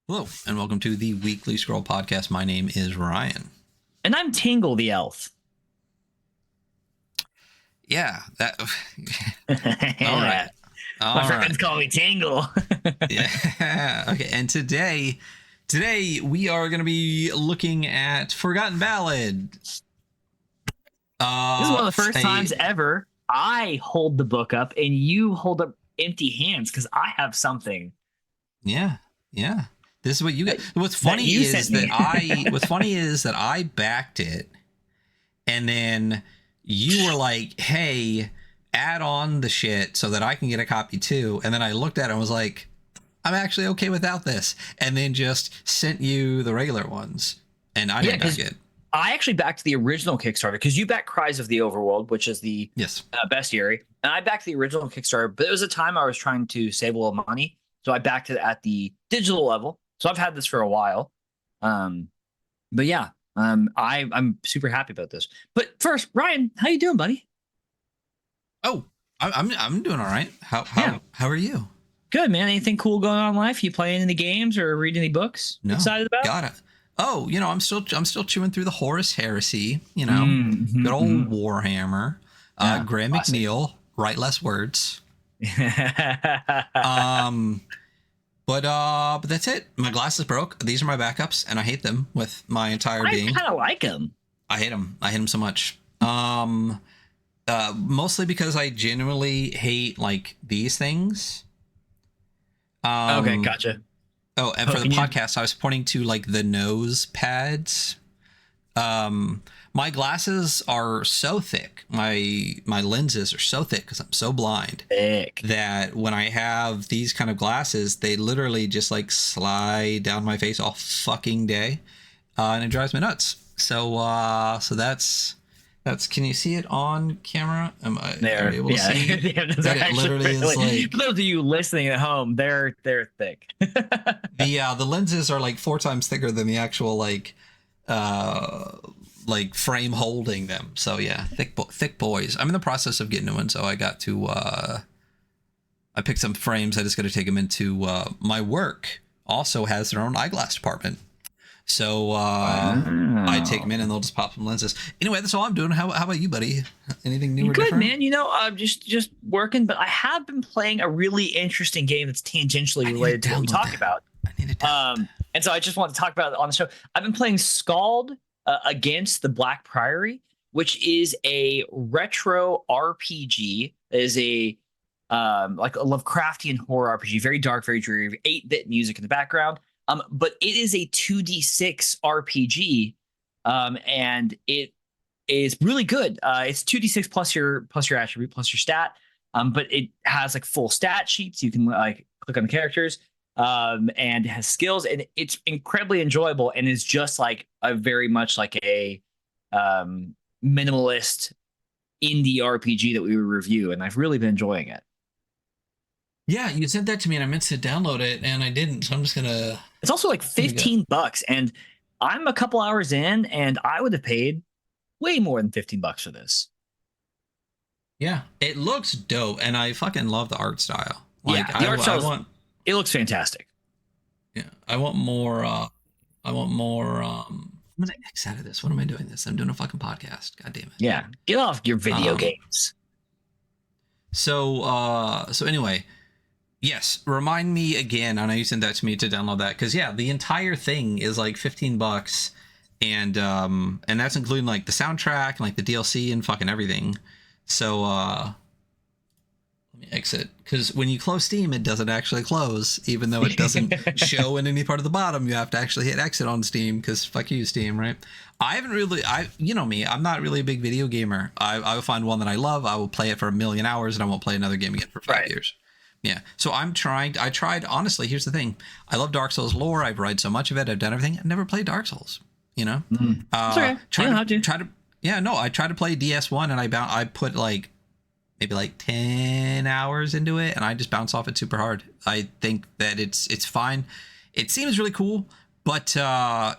Hello, and welcome to the Weekly Scroll Podcast. My name is Ryan. And I'm Tingle the elf. Yeah, that. All right. My friends call me Tingle. Yeah. Okay. And today we are going to be looking at Forgotten Ballad. This is one of the first times ever I hold the book up and you hold up empty hands because I have something. Yeah. This is what you get. What's funny is that I backed it, and then you were like, "Hey, add on the shit so that I can get a copy too." And then I looked at it and was like, "I'm actually okay without this," and then just sent you the regular ones, and I didn't back it. I actually backed the original Kickstarter because you backed Cries of the Overworld, which is the bestiary, and I backed the original Kickstarter. But it was a time I was trying to save a little money, so I backed it at the digital level. So I've had this for a while. But yeah, I'm super happy about this. But first, Ryan, how you doing, buddy? Oh, I'm doing all right. How are you? Good, man. Anything cool going on in life? You playing any games or reading any books? No, excited about? Got it. Oh, I'm still chewing through the Horus Heresy. Good old Warhammer. Graham McNeil, write less words. But that's it. My glasses broke. These are my backups, and I hate them with my entire being. I kind of like them. I hate them. I hate them so much. Mostly because I genuinely hate like these things. Okay, gotcha. Oh, and for the podcast, I was pointing to like the nose pads. My glasses are so thick. My lenses are so thick because I'm so blind that when I have these kind of glasses, they literally just like slide down my face all fucking day, and it drives me nuts. So that's. Can you see it on camera? Am I able to see that it literally is like? For those of you listening at home, they're thick. The lenses are like 4 times thicker than the actual like frame holding them. So yeah, thick boys. I'm in the process of getting one, so I got to I picked some frames. I just got to take them into my work. Also has their own eyeglass department. So I take them in and they'll just pop some lenses. Anyway, that's all I'm doing. How about you, buddy? Anything new or different? Good, man. I'm just working, but I have been playing a really interesting game that's tangentially related to what we talk about. I need to download and so I just want to talk about it on the show. I've been playing Scald Against the Black Priory, which is a retro RPG. It is a like a Lovecraftian horror RPG, very dark, very dreary, 8-bit music in the background. But it is a 2d6 RPG, and it is really good. It's 2d6 plus your attribute plus your stat, but it has like full stat sheets. You can like click on the characters, and it has skills, and it's incredibly enjoyable. And is just like a very much like a minimalist indie RPG that we would review, and I've really been enjoying it. Yeah, you sent that to me and I meant to download it and I didn't, so I'm just gonna. It's also like $15, and I'm a couple hours in, and I would have paid way more than $15 for this. Yeah, it looks dope, and I fucking love the art style. Like, yeah, the art style. It looks fantastic. Yeah, I want more. I'm gonna X out of this. What am I doing this? I'm doing a fucking podcast. God damn it. Yeah, get off your video games. So anyway. Yes, remind me again. I know you sent that to me to download that because the entire thing is like $15, and that's including like the soundtrack and like the DLC and fucking everything. So let me exit, because when you close Steam, it doesn't actually close, even though it doesn't show in any part of the bottom. You have to actually hit exit on Steam because fuck you, Steam, right? I haven't really, you know me, I'm not really a big video gamer. I will find one that I love. I will play it for 1,000,000 hours, and I won't play another game again for 5 years. Yeah, so I tried, honestly, here's the thing. I love Dark Souls lore. I've read so much of it. I've done everything. I've never played Dark Souls, okay. I tried to play DS1, and I put like maybe like 10 hours into it, and I just bounce off it super hard. I think that it's fine. It seems really cool, but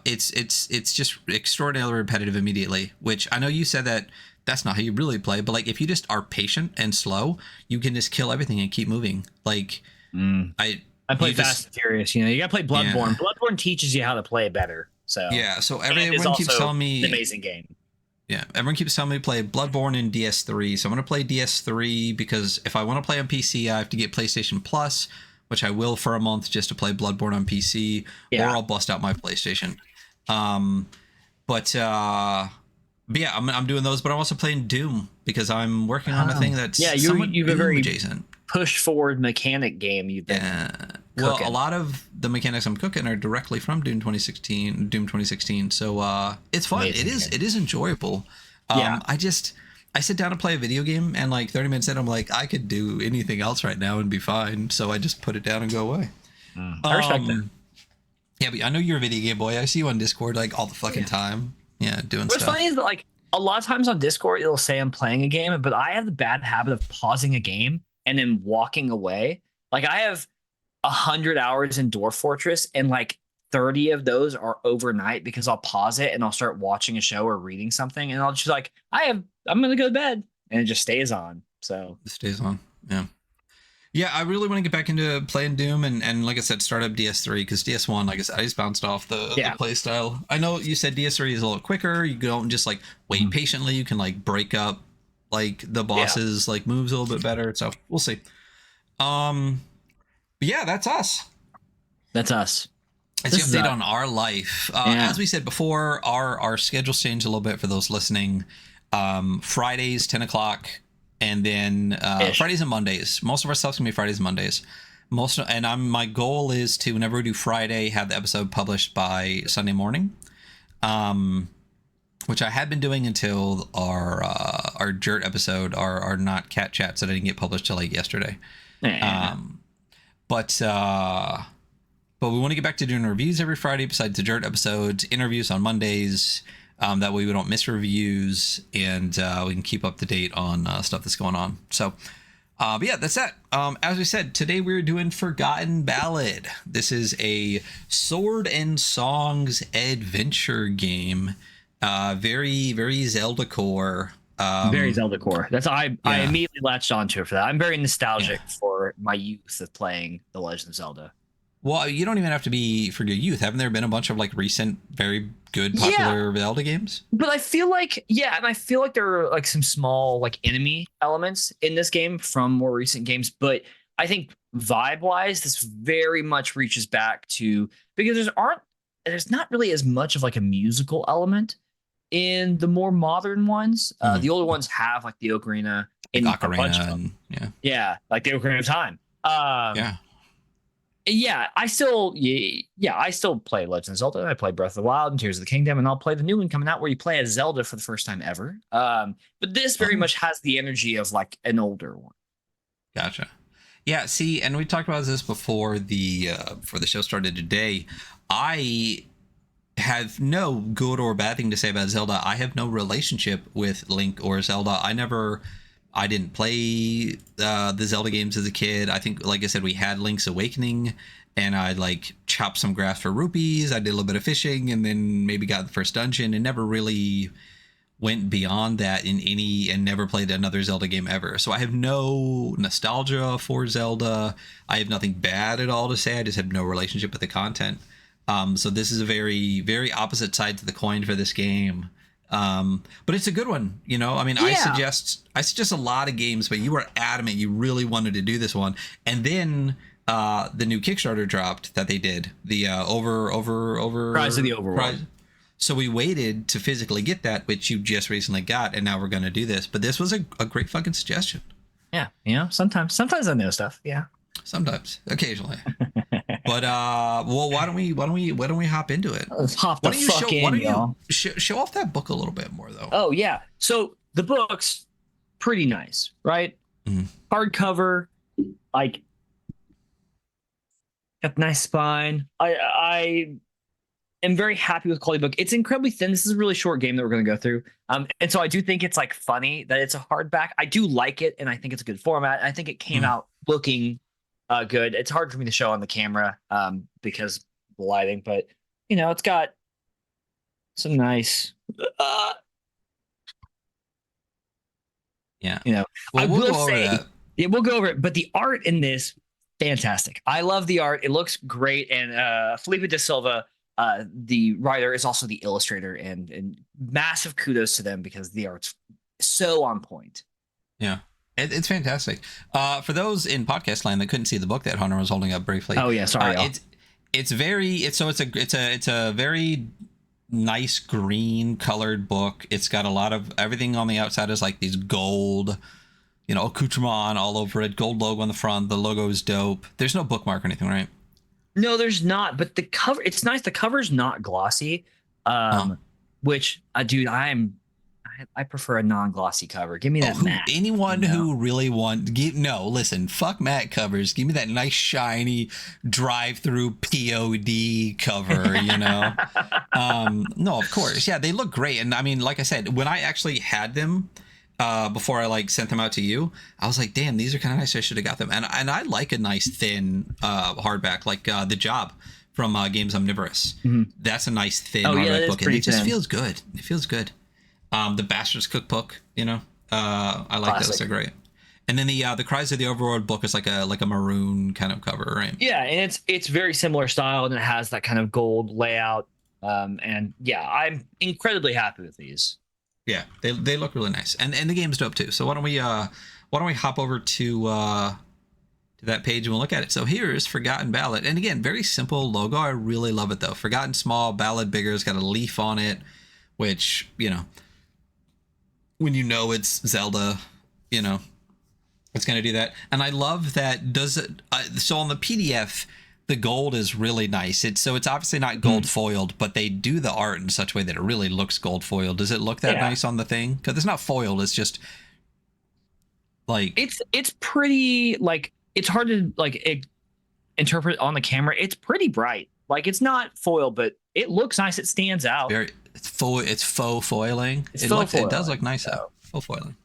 it's just extraordinarily repetitive immediately, which I know you said that that's not how you really play, but like if you just are patient and slow, you can just kill everything and keep moving. Like I play You Fast just and Furious. You gotta play Bloodborne. yeah. Bloodborne teaches you how to play better. So Yeah, so and it's everyone keeps also telling an me amazing game. yeah, everyone keeps telling me to play Bloodborne in DS3. So I'm going to play DS3 because if I want to play on PC, I have to get PlayStation Plus, which I will for a month just to play Bloodborne on PC, or Yeah. I'll bust out my PlayStation. Um, but yeah, I'm doing those, but I'm also playing Doom because I'm working on a thing Yeah, that's somewhat you've a Doom very adjacent. push forward mechanic game you've been Yeah. Well, a cooking. lot of the mechanics I'm cooking are directly from Doom 2016. So it's fun. Amazing game. It is enjoyable. Yeah. I sit down to play a video game and like 30 minutes in I'm like I could do anything else right now and be fine. So I just put it down and go away. I respect that. Yeah, but I know you're a video game boy. I see you on Discord like all the fucking time. Yeah, doing What's stuff. funny is that like a lot of times on Discord it'll say I'm playing a game, but I have the bad habit of pausing a game and then walking away. Like I have 100 hours in Dwarf Fortress, and like 30 of those are overnight because I'll pause it and I'll start watching a show or reading something, and I'll just like I'm gonna go to bed, and it just stays on. So It stays on. Yeah. Yeah, I really want to get back into playing Doom and like I said, start up DS3 because DS1, like I said, I just bounced off the play style. I know you said DS3 is a little quicker. You don't just like wait patiently. You can like break up like the bosses like moves a little bit better. So we'll see. But yeah, that's us. That's us. It's the update on our life. As we said before, our schedules changed a little bit for those listening. Fridays 10 o'clock. And then Fridays and Mondays. Most of our stuff's gonna be Fridays and Mondays. My goal is to whenever we do Friday, have the episode published by Sunday morning, which I had been doing until our Jurt episode, our not cat chats that didn't get published till like yesterday. But we want to get back to doing reviews every Friday besides the Jurt episodes, interviews on Mondays. That way we don't miss reviews and we can keep up to date on stuff that's going on. So, but yeah, that's that. As we said, today we're doing Forgotten Ballad. This is a sword and songs adventure game. Very, very Zelda core. Very Zelda core. I immediately latched onto it for that. I'm very nostalgic for my youth of playing The Legend of Zelda. Well, you don't even have to be for your youth. Haven't there been a bunch of like recent, very good, popular Zelda games? But I feel like, and I feel like there are like some small like enemy elements in this game from more recent games. But I think vibe-wise, this very much reaches back to because there's not really as much of like a musical element in the more modern ones. The older ones have like the Ocarina in a bunch of them. Like the Ocarina of Time. I still play Legend of Zelda. I play Breath of the Wild and Tears of the Kingdom, and I'll play the new one coming out where you play as Zelda for the first time ever. But this very much has the energy of like an older one. Gotcha. Yeah, see, and we talked about this before the show started today. I have no good or bad thing to say about Zelda. I have no relationship with Link or Zelda. I didn't play the Zelda games as a kid. I think, like I said, we had Link's Awakening, and I like chopped some grass for rupees. I did a little bit of fishing, and then maybe got the first dungeon, and never really went beyond that and never played another Zelda game ever. So I have no nostalgia for Zelda. I have nothing bad at all to say. I just have no relationship with the content. So this is a very, very opposite side to the coin for this game. But it's a good one, I mean, I suggest a lot of games, but you were adamant you really wanted to do this one. And then the new Kickstarter dropped that they did, the over Prize of the Overworld. So we waited to physically get that, which you just recently got, and now we're going to do this. But this was a great fucking suggestion. Yeah, sometimes I know stuff. Yeah. Sometimes, occasionally. But well, why don't we hop into it? Let's hop the fuck in, why don't you show off that book a little bit more, though? Oh yeah, so the book's pretty nice, right? Hardcover, like got nice spine. I am very happy with the quality book. It's incredibly thin. This is a really short game that we're going to go through, and so I do think it's like funny that it's a hardback. I do like it, and I think it's a good format. I think it came out looking good. It's hard for me to show on the camera because of the lighting, but it's got some nice well, I will say we'll go over it, but the art in this fantastic. I love the art. It looks great. And Felipe de Silva, the writer, is also the illustrator, and massive kudos to them because the art's so on point. Yeah. It's fantastic. For those in podcast land that couldn't see the book that Hunter was holding up briefly. Oh yeah, sorry. It's a very nice green colored book. It's got a lot of everything on the outside is like these gold, accoutrement all over it. Gold logo on the front. The logo is dope. There's no bookmark or anything, right? No, there's not. But the cover, it's nice. The cover's not glossy. Which, dude, I prefer a non-glossy cover. Give me that matte. Anyone who really listen, fuck matte covers. Give me that nice shiny drive-through POD cover, No, of course. Yeah, they look great. And I mean, like I said, when I actually had them before I like sent them out to you, I was like, damn, these are kind of nice. I should have got them. And I like a nice thin hardback, like The Job from Games Omnivorous. Mm-hmm. That's a nice thin hardback book. And it just feels good. It feels good. The Bastard's Cookbook, I like Classic. those. They're great. And then the Cries of the Overworld book is like a maroon kind of cover, right? Yeah, and it's very similar style, and it has that kind of gold layout. And yeah, I'm incredibly happy with these. Yeah, they look really nice, and the game's dope too. So why don't we hop over to that page and we'll look at it. So here's Forgotten Ballad, and again, very simple logo. I really love it though. Forgotten small, Ballad bigger. It's got a leaf on it, which when it's Zelda, it's going to do that. And I love that so on the PDF, the gold is really nice. It's obviously not gold foiled, but they do the art in such a way that it really looks gold foiled. Does it look that nice on the thing? Because it's not foiled. It's just like it's pretty, like, it's hard to interpret on the camera. It's pretty bright. Like, it's not foil, but it looks nice. It stands out. It's faux foiling. It does look nice though. Faux foiling.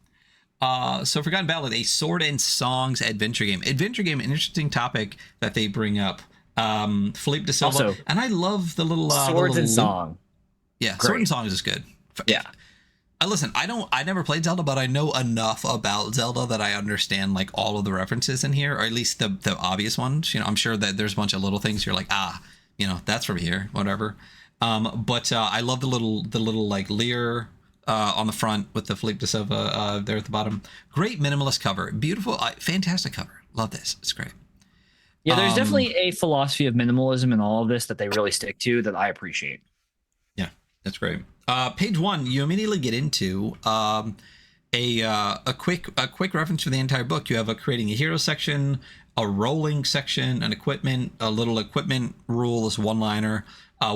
So Forgotten Ballad, a sword and songs adventure game. Adventure game, an interesting topic that they bring up. Fellipe de Silva, also, and I love the little swords and song. Yeah, great. Sword and songs is good. Yeah. Listen, I never played Zelda, but I know enough about Zelda that I understand like all of the references in here, or at least the obvious ones. I'm sure that there's a bunch of little things you're like, that's from here, whatever. But I love the little like Lear on the front with the Fellipe de Silva there at the bottom. Great minimalist cover. Beautiful, fantastic cover. Love this. It's great. Yeah, there's definitely a philosophy of minimalism in all of this that they really stick to that I appreciate. Yeah, that's great. Page 1, you immediately get into a quick reference for the entire book. You have a creating a hero section, a rolling section, an equipment, a little equipment rules, one-liner,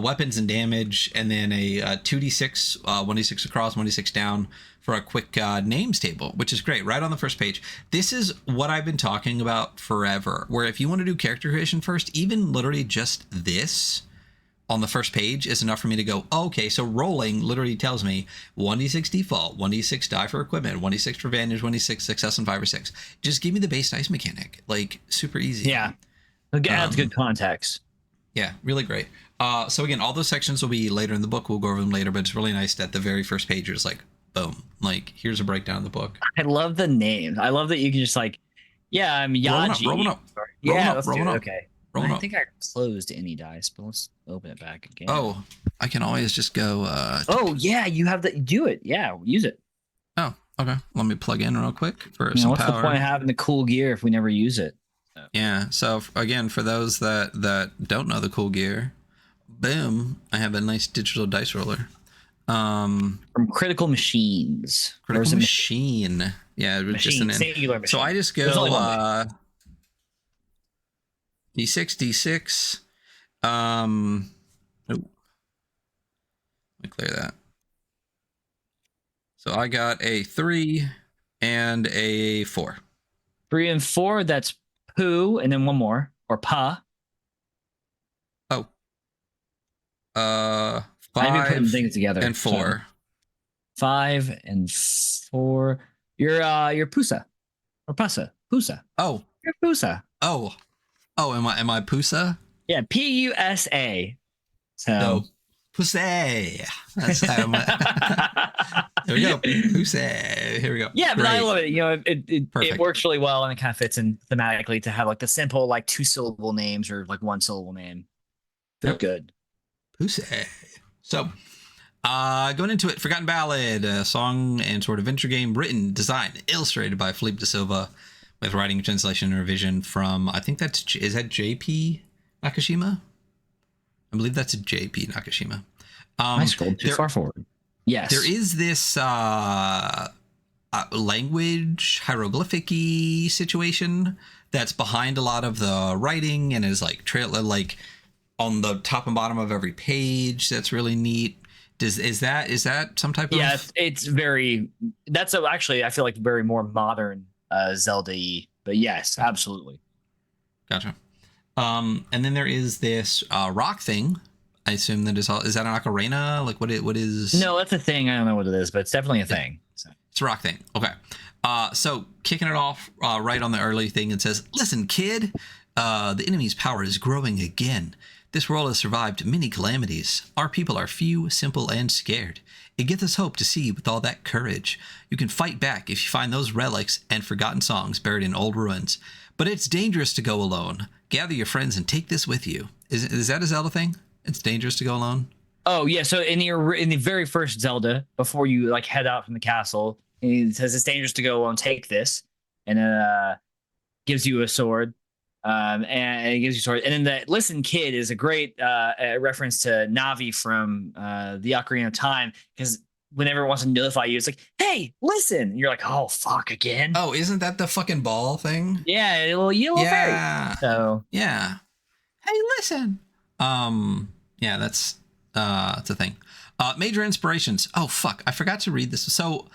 weapons and damage, and then a 2d6, 1d6 across, 1d6 down for a quick names table, which is great, right on the first page. This is what I've been talking about forever, where if you want to do character creation first, even literally just this on the first page is enough for me to go, oh, okay, so rolling literally tells me 1d6 default, 1d6 die for equipment, 1d6 for advantage, 1d6 success, and 5 or 6. Just give me the base dice mechanic. Like, super easy. Yeah. Again, that's good context. Yeah, really great. So again, all those sections will be later in the book. We'll go over them later, but it's really nice that the very first page is like, boom, like here's a breakdown of the book. I love the names. I love that you can just like, yeah, I'm Yaji. Rolling up. Yeah, let's do it. Up. Okay. I think I closed any dice, but let's open it back again. Oh, I can always just go. Oh yeah, you have the do it. Yeah, use it. Oh, okay. Let me plug in real quick for some what's power. What's the point of having the cool gear if we never use it? Yeah. So again, for those that don't know the cool gear, boom, I have a nice digital dice roller. From Critical Machines. Critical Machine. Yeah, it was just an singular machine. So I just go D6. Let me clear that. So I got a 3 and a 4. 3 and 4, that's poo, and then one more, or pa. Oh. 5 putting things together and 4. So 5 and 4. You're Pusa. Or Pusa. Pusa. Oh. You're Pusa. Oh, am I Pusa? Yeah, Pusa. So dope. Pussy. That's how there we go. Pussy. Here we go. Yeah, but I love it. You know, it works really well, and it kind of fits in thematically to have like the simple like 2-syllable names or like 1-syllable name. They're good. Pussy. So, going into it, Forgotten Ballad, a song and sort of adventure game written, designed, illustrated by Fellipe de Silva, with writing, translation, and revision from, I think is that JP Nakashima? I believe that's a JP Nakashima. I scrolled too far forward. Yes. There is this language hieroglyphic-y situation that's behind a lot of the writing and is like like on the top and bottom of every page. That's really neat. Is that some type of? Yeah, it's very. That's actually I feel like very more modern Zelda-y, but yes, absolutely. Gotcha. And then there is this rock thing. I assume that is that an ocarina? Like what is? No, that's a thing. I don't know what it is, but it's definitely a thing. So. It's a rock thing. Okay. So kicking it off right on the early thing, it says, "Listen, kid, the enemy's power is growing again. This world has survived many calamities. Our people are few, simple, and scared. It gives us hope to see with all that courage. You can fight back if you find those relics and forgotten songs buried in old ruins. But it's dangerous to go alone. Gather your friends and take this with you." Is that a Zelda thing? It's dangerous to go alone? Oh, yeah. So in the very first Zelda, before you like head out from the castle, it says it's dangerous to go alone. Take this, and then gives you a sword. And it gives you a sword. And then the "Listen, kid" is a great reference to Navi from the Ocarina of Time, because whenever it wants to notify you, it's like, "Hey, listen!" And you're like, "Oh, fuck again." Oh, isn't that the fucking ball thing? Yeah, a little yellow fairy. So yeah. Hey, listen. Yeah, that's it's a thing. Major inspirations. Oh fuck, I forgot to read this. So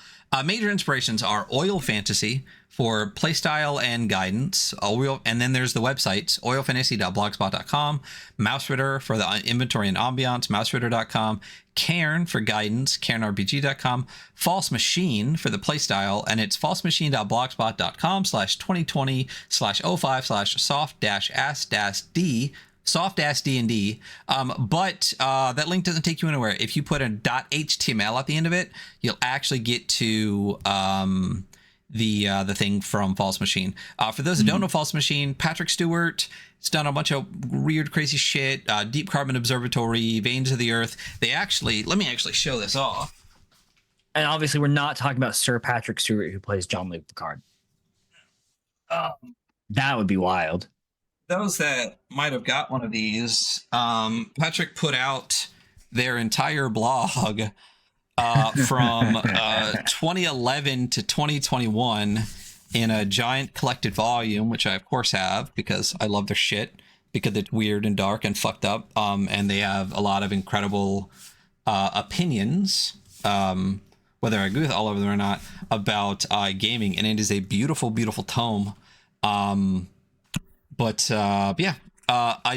major inspirations are Oil Fantasy for playstyle and guidance. And then there's the websites, oilfantasy.blogspot.com, Mouseritter for the inventory and ambiance, mouseritter.com, Cairn for guidance, cairnrpg.com, False Machine for the playstyle, and it's falsemachine.blogspot.com/2020/05/soft-ass-d soft-ass D&D, but that link doesn't take you anywhere. If you put a .html at the end of it, you'll actually get to the thing from False Machine. For those who don't know False Machine, Patrick Stewart has done a bunch of weird, crazy shit. Deep Carbon Observatory, Veins of the Earth. Let me actually show this off. And obviously, we're not talking about Sir Patrick Stewart, who plays John Luke Picard. That would be wild. Those that might have got one of these, Patrick put out their entire blog from 2011 to 2021 in a giant collected volume, which I of course have because I love their shit, because it's weird and dark and fucked up, and they have a lot of incredible opinions, whether I agree with all of them or not, about gaming, and it is a beautiful, beautiful tome. I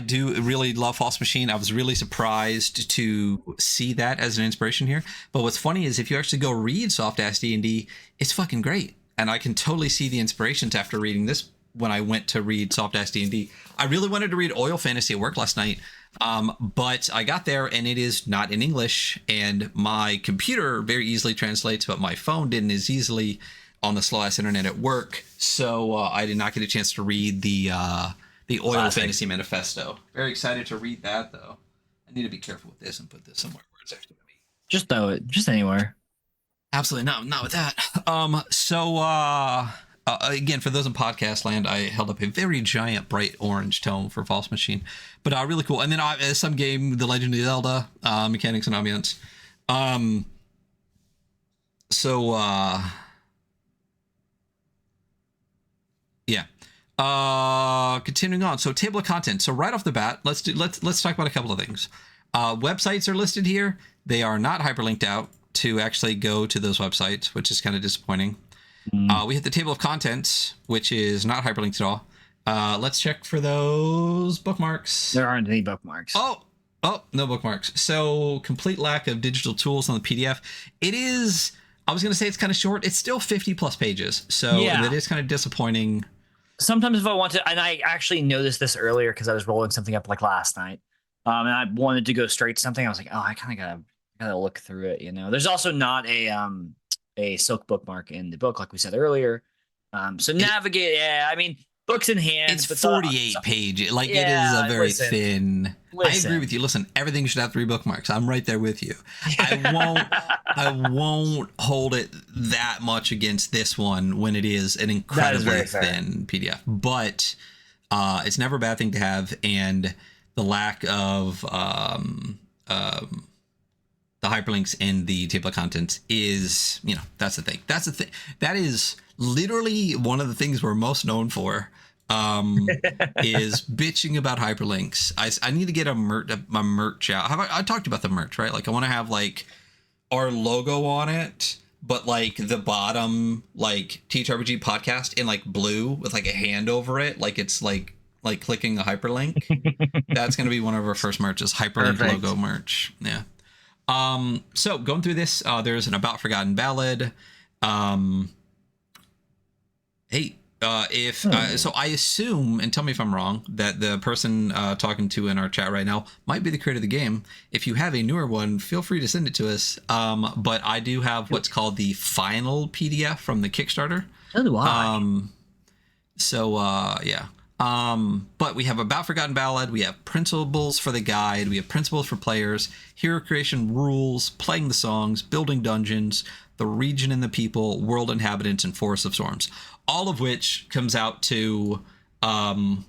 do really love False Machine. I was really surprised to see that as an inspiration here. But what's funny is if you actually go read Soft Ass D&D, it's fucking great. And I can totally see the inspirations after reading this when I went to read Soft Ass D&D. I really wanted to read Oil Fantasy at work last night, but I got there and it is not in English. And my computer very easily translates, but my phone didn't as easily on the slow ass internet at work, so I did not get a chance to read the Oil Fantasy Manifesto. Very excited to read that, though. I need to be careful with this and put this somewhere where it's actually going to be. Just throw it, just anywhere. Absolutely not with that. Again, for those in podcast land, I held up a very giant bright orange tome for False Machine, but really cool. And then some game, The Legend of Zelda, mechanics and ambiance. Yeah. Continuing on. So table of contents. So right off the bat, let's talk about a couple of things. Websites are listed here. They are not hyperlinked out to actually go to those websites, which is kind of disappointing. We hit the table of contents, which is not hyperlinked at all. Let's check for those bookmarks. There aren't any bookmarks. Oh, no bookmarks. So complete lack of digital tools on the PDF. It is, I was going to say it's kind of short. It's still 50 plus pages. So yeah, it is kind of disappointing. Sometimes if I want to, and I actually noticed this earlier because I was rolling something up like last night. And I wanted to go straight to something. I was like, oh, I kind of gotta look through it. There's also not a silk bookmark in the book, like we said earlier. So navigate. Yeah, I mean, books in hand. It's but 48 pages. Like, it is a very thin. I agree with you. Listen, everything should have 3 bookmarks. I'm right there with you. I won't hold it that much against this one when it is an incredibly thin PDF. But it's never a bad thing to have, and the lack of the hyperlinks in the table of contents is, that's the thing. That's the thing. That is literally one of the things we're most known for, is bitching about hyperlinks. I need to get a merch out. I talked about the merch, right? Like, I want to have like our logo on it, but like the bottom, like TTRPG podcast in like blue with like a hand over it, like it's like clicking a hyperlink. That's going to be one of our first merches, hyperlink logo merch. Yeah. So going through this, there's an About Forgotten Ballad. So I assume, and tell me if I'm wrong, that the person talking to in our chat right now might be the creator of the game. If you have a newer one, feel free to send it to us. But I do have what's called the final PDF from the Kickstarter. So do I. Yeah. But we have About Forgotten Ballad, we have principles for the guide, we have principles for players, hero creation rules, playing the songs, building dungeons, the region and the people, world inhabitants, and forest of storms. All of which comes out to,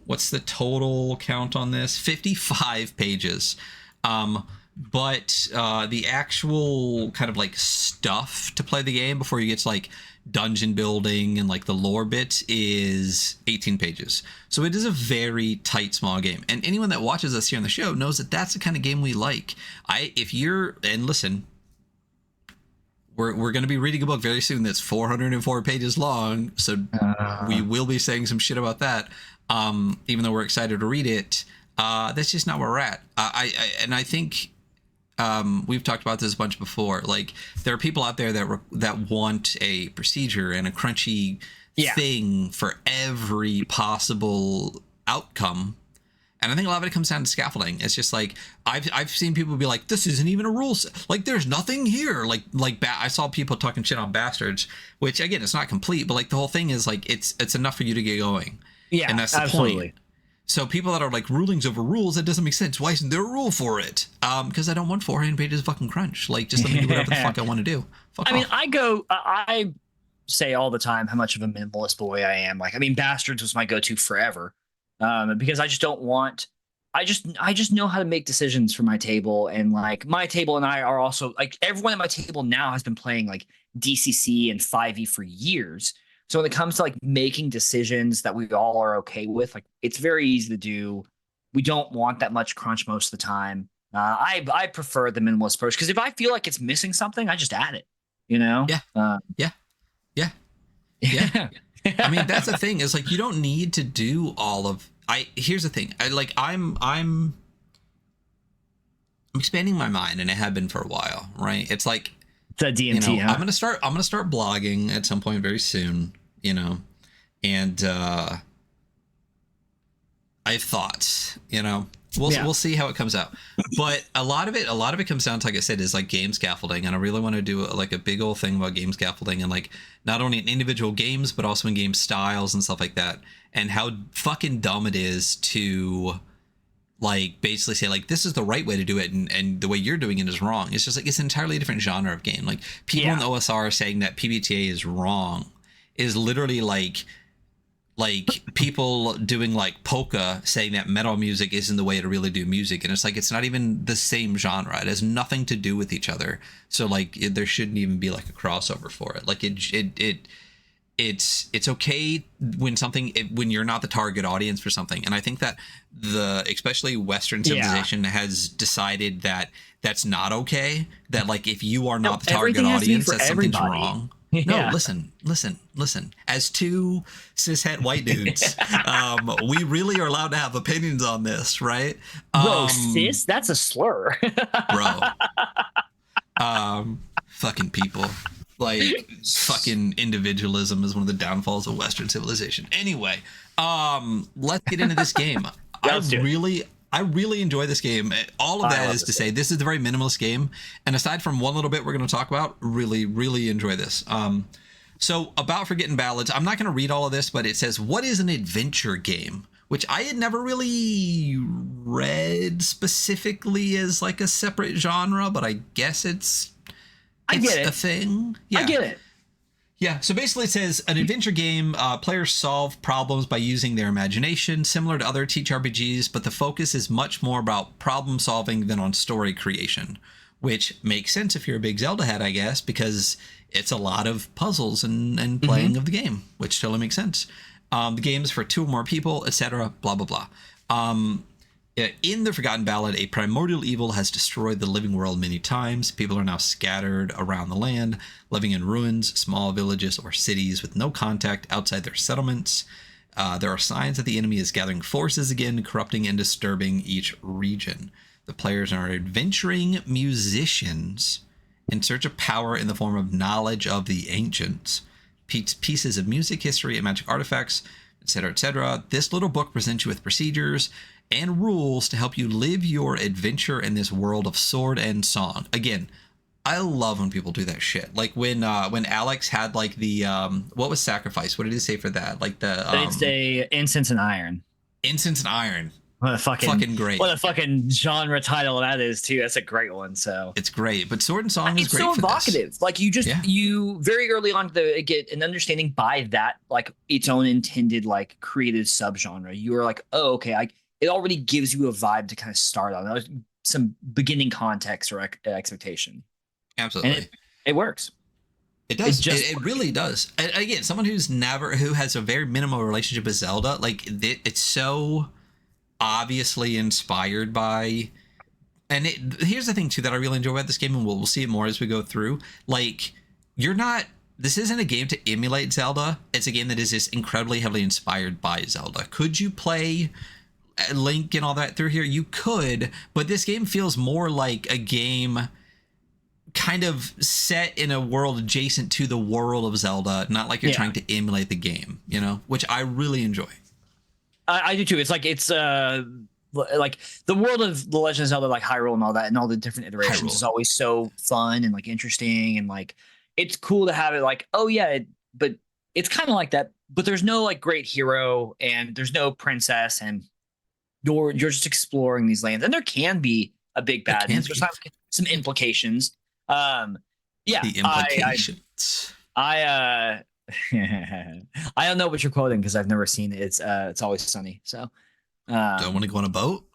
what's the total count on this? 55 pages. But the actual kind of like stuff to play the game before you get to like dungeon building and like the lore bit is 18 pages. So it is a very tight, small game. And anyone that watches us here on the show knows that that's the kind of game we like. Listen, we're going to be reading a book very soon that's 404 pages long. So we will be saying some shit about that. Even though we're excited to read it, that's just not where we're at. I think we've talked about this a bunch before. Like, there are people out there that want a procedure and a crunchy thing for every possible outcome. And I think a lot of it comes down to scaffolding. It's just like, I've seen people be like, this isn't even a rule set. Like, there's nothing here. I saw people talking shit on Bastards, which again, it's not complete, but like the whole thing is like, it's enough for you to get going. Yeah, and that's the point. So people that are like rulings over rules, that doesn't make sense. Why isn't there a rule for it? Because I don't want 400 pages of fucking crunch. Like, just let me do whatever the fuck I want to do. I say all the time how much of a minimalist boy I am. Like, I mean, Bastards was my go-to forever. Because I just don't want, I just know how to make decisions for my table. And like, my table and I are also like, everyone at my table now has been playing like DCC and 5e for years. So when it comes to like making decisions that we all are okay with, like, it's very easy to do. We don't want that much crunch most of the time. I prefer the minimalist approach, because if I feel like it's missing something, I just add it, Yeah. Yeah. I mean, that's the thing, is like, you don't need to do all of, here's the thing. I'm expanding my mind, and I have been for a while, right? It's like, the DMT, I'm going to start blogging at some point very soon, and I have thoughts, we'll see how it comes out. But a lot of it comes down to, like I said, is like game scaffolding. And I really want to do like a big old thing about game scaffolding, and like not only in individual games, but also in game styles and stuff like that. And how fucking dumb it is to like basically say like, this is the right way to do it, and the way you're doing it is wrong. It's just like, it's an entirely different genre of game. Like, people in the OSR saying that PBTA is wrong is literally like people doing like polka saying that metal music isn't the way to really do music. And it's like, it's not even the same genre. It has nothing to do with each other. So like, there shouldn't even be like a crossover for it. Like, it's okay when you're not the target audience for something. And I think that especially Western civilization has decided that that's not okay. That like, if you are not the target audience, that something's wrong. No, listen. As two cishet white dudes, we really are allowed to have opinions on this, right? Bro, cis? That's a slur. Bro. Fucking people. Like, fucking individualism is one of the downfalls of Western civilization. Anyway, let's get into this game. I really enjoy this game. All of that is to say, this is a very minimalist game. And aside from one little bit we're going to talk about, really, really enjoy this. So about Forgotten Ballads, I'm not going to read all of this, but it says, what is an adventure game? Which I had never really read specifically as like a separate genre, but I guess it's I get it. a thing. Yeah. I get it. Yeah, so basically it says an adventure game, players solve problems by using their imagination, similar to other TTRPGs, but the focus is much more about problem solving than on story creation, which makes sense if you're a big Zelda head, I guess, because it's a lot of puzzles and playing of the game, which totally makes sense. The game's for 2 or more people, etc., blah, blah, blah. In the Forgotten Ballad, a primordial evil has destroyed the living world many times. People are now scattered around the land, living in ruins, small villages, or cities with no contact outside their settlements. There are signs that the enemy is gathering forces again, corrupting and disturbing each region. The players are adventuring musicians in search of power in the form of knowledge of the ancients, pieces of music, history, and magic artifacts, etc., etc. This little book presents you with procedures and rules to help you live your adventure in this world of sword and song. Again, I love when people do that shit. Like when Alex had like the what was sacrifice? What did he say for that? Like the It's a incense and iron. Incense and Iron. What a fucking great. What a fucking genre title that is too. That's a great one. So it's great. But sword and song is it's great. so for evocative. This. Like you very early on get an understanding by that, like its own intended like creative subgenre. You are like, oh, okay, it already gives you a vibe to kind of start on. Some beginning context or expectation. Absolutely. And it works. It does. It really does. And again, someone who has a very minimal relationship with Zelda, like it's so obviously inspired by. And here's the thing too that I really enjoy about this game, and we'll see it more as we go through. Like, this isn't a game to emulate Zelda. It's a game that is just incredibly heavily inspired by Zelda. Could you play Link and all that through here? You could, but this game feels more like a game kind of set in a world adjacent to the world of Zelda, not like you're trying to emulate the game, which I really enjoy. I do too. It's like like the world of the Legend of Zelda, like Hyrule and all that, and all the different iterations is always so fun and like interesting, and like it's cool to have it like, oh yeah, but it's kind of like that, but there's no like great hero and there's no princess, and you're just exploring these lands, and there can be a big bad. There's some implications. The implications. I don't know what you're quoting because I've never seen it. It's Always Sunny. So don't want to go on a boat.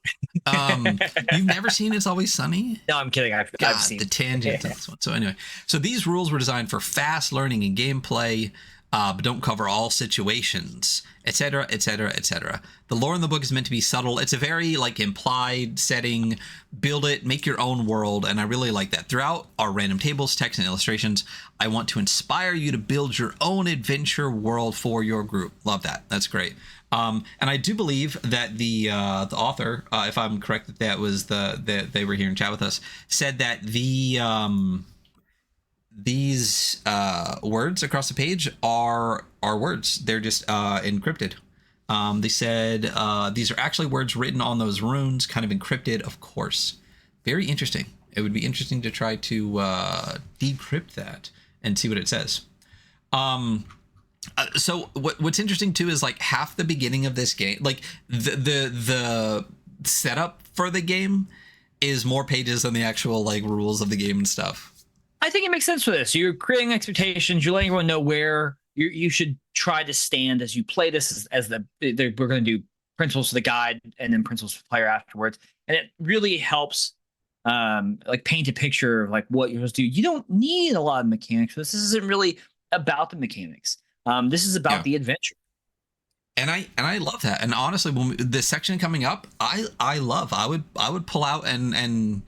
You've never seen It's Always Sunny? No, I'm kidding. I've seen the tangent to this one. So anyway, these rules were designed for fast learning and gameplay, but don't cover all situations, etc., etc., etc. The lore in the book is meant to be subtle. It's a very like implied setting. Build it, make your own world, and I really like that. Throughout our random tables, text, and illustrations, I want to inspire you to build your own adventure world for your group. Love that. That's great. And I do believe that the author, if I'm correct, that was that they were here in chat with us, said that these words across the page are words. They're just encrypted. They said these are actually words written on those runes, kind of encrypted, of course. Very interesting. It would be interesting to try to decrypt that and see what it says. So what's interesting too is like half the beginning of this game, like the setup for the game is more pages than the actual like rules of the game and stuff. I think it makes sense for this. You're creating expectations. You're letting everyone know where you should try to stand as you play this. As we're going to do principles for the guide and then principles for the player afterwards, and it really helps like paint a picture of like what you're supposed to do. You don't need a lot of mechanics for this. This isn't really about the mechanics. This is about the adventure. And I love that. And honestly, when the section coming up, I would pull out and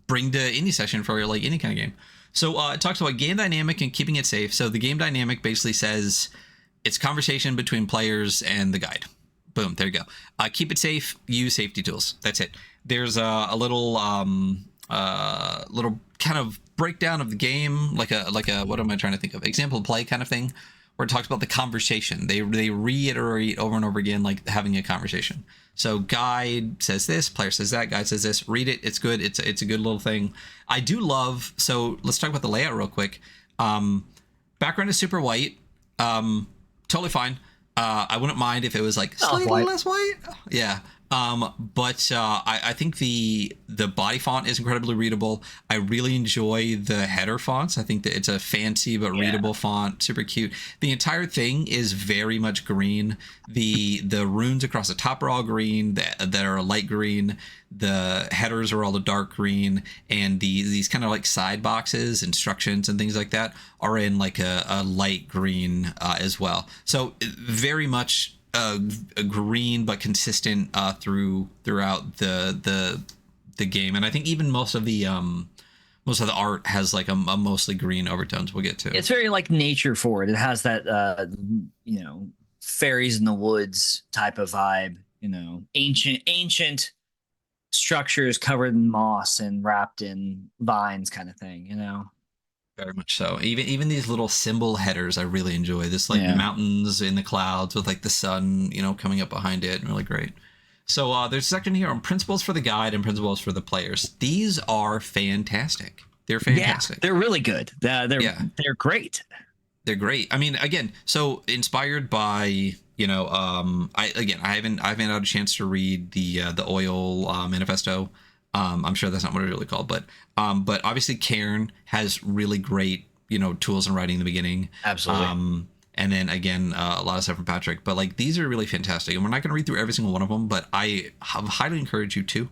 bring to any session for like any kind of game. So it talks about game dynamic and keeping it safe. So the game dynamic basically says it's conversation between players and the guide. Boom, there you go. Keep it safe. Use safety tools. That's it. There's a little kind of breakdown of the game, like a what am I trying to think of? Example of play kind of thing, where it talks about the conversation. They reiterate over and over again, like having a conversation. So guide says this, player says that, guide says this. Read it. It's good. It's a good little thing. I do love. So let's talk about the layout real quick. Background is super white. Totally fine. I wouldn't mind if it was like slightly less white. Yeah. But I think the body font is incredibly readable. I really enjoy the header fonts. I think that it's a fancy but readable font, super cute. The entire thing is very much green. The runes across the top are all green, that are a light green. The headers are all a dark green, and these kind of like side boxes, instructions and things like that are in like a light green as well. So very much a green but consistent throughout the game, and I think even most of the art has like a mostly green overtones. We'll get to. It's very like nature forward. It has that fairies in the woods type of vibe. Ancient structures covered in moss and wrapped in vines, kind of thing. Very much so. Even these little symbol headers I really enjoy. This like mountains in the clouds with like the sun, coming up behind it. Really great. So there's a section here on principles for the guide and principles for the players. These are fantastic. They're fantastic. Yeah, they're really good. They're great. They're great. I mean, again, so inspired by, I haven't had a chance to read the oil manifesto. I'm sure that's not what it's really called, but obviously Cairn has really great, tools in writing in the beginning. Absolutely. And then again, a lot of stuff from Patrick, but like these are really fantastic, and we're not going to read through every single one of them, but I highly encourage you to.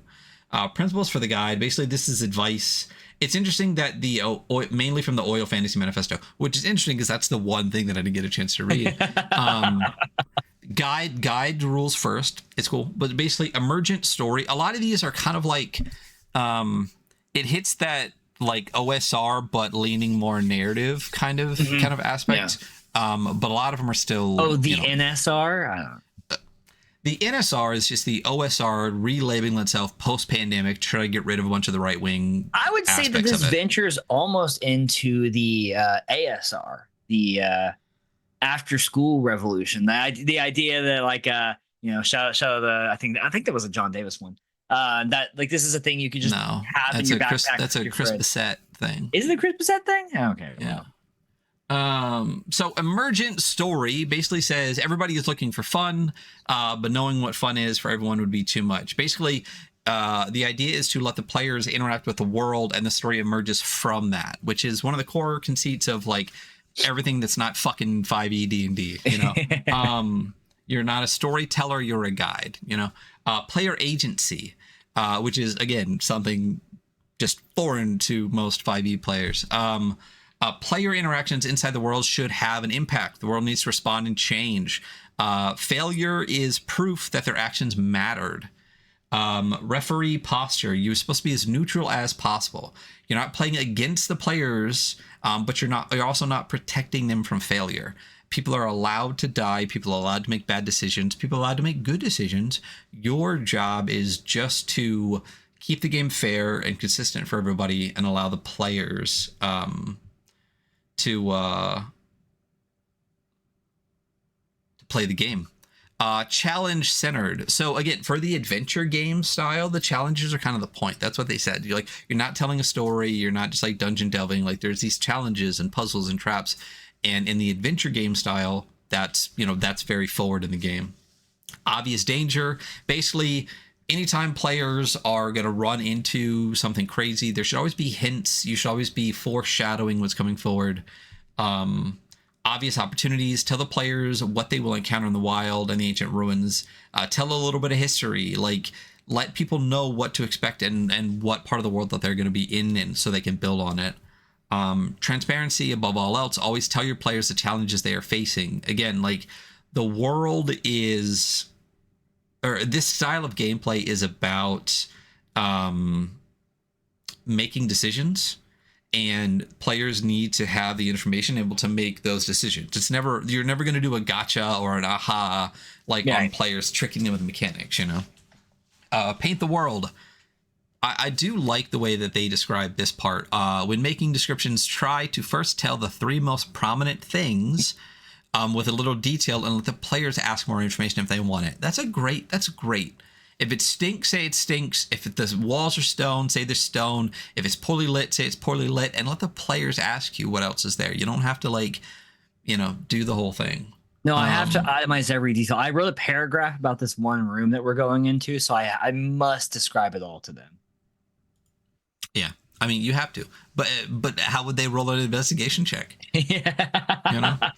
Principles for the guide. Basically, this is advice. It's interesting that mainly from the Oil Fantasy Manifesto, which is interesting because that's the one thing that I didn't get a chance to read. Guide rules first. It's cool, but basically emergent story. A lot of these are kind of like it hits that like OSR but leaning more narrative kind of aspect. But a lot of them are still NSR. I don't know. The NSR is just the OSR relabeling itself post-pandemic to try to get rid of a bunch of the right-wing. I would say that this ventures almost into the ASR, the after school revolution. The idea that like shout the I think there was a John Davis one. That like this is a thing you could just have in your backpack. That's a Chris Bissett thing. Is it a Chris Bissett thing? Okay. Yeah. So emergent story basically says everybody is looking for fun, but knowing what fun is for everyone would be too much. Basically, the idea is to let the players interact with the world, and the story emerges from that, which is one of the core conceits of like everything that's not fucking 5e D&D. You're not a storyteller, you're a guide. Player agency, which is again something just foreign to most 5e players. Player interactions inside the world should have an impact. The world needs to respond and change. Failure is proof that their actions mattered. Referee posture. You're supposed to be as neutral as possible. You're not playing against the players, but you're also not protecting them from failure. People are allowed to die. People are allowed to make bad decisions. People are allowed to make good decisions. Your job is just to keep the game fair and consistent for everybody and allow the players to play the game. Challenge centered. So again, for the adventure game style, the challenges are kind of the point. That's what they said. You're not telling a story. You're not just like dungeon delving. Like there's these challenges and puzzles and traps. And in the adventure game style, that's very forward in the game. Obvious danger. Basically, anytime players are going to run into something crazy, there should always be hints. You should always be foreshadowing what's coming forward. Obvious opportunities. Tell the players what they will encounter in the wild and the ancient ruins. Tell a little bit of history. Like, let people know what to expect and what part of the world that they're going to be in so they can build on it. Transparency above all else. Always tell your players the challenges they are facing. Again, like the world is... or this style of gameplay is about making decisions, and players need to have the information able to make those decisions. You're never going to do a gotcha or an aha on players, tricking them with mechanics. Paint the world. I do like the way that they describe this part. When making descriptions, try to first tell the three most prominent things with a little detail and let the players ask more information if they want it. That's great. If it stinks, say it stinks. If the walls are stone, say they're stone. If it's poorly lit, say it's poorly lit, and let the players ask you what else is there. You don't have to like, do the whole thing. No, I have to itemize every detail. I wrote a paragraph about this one room that we're going into, so I must describe it all to them. Yeah, I mean, you have to. But how would they roll an investigation check? Yeah.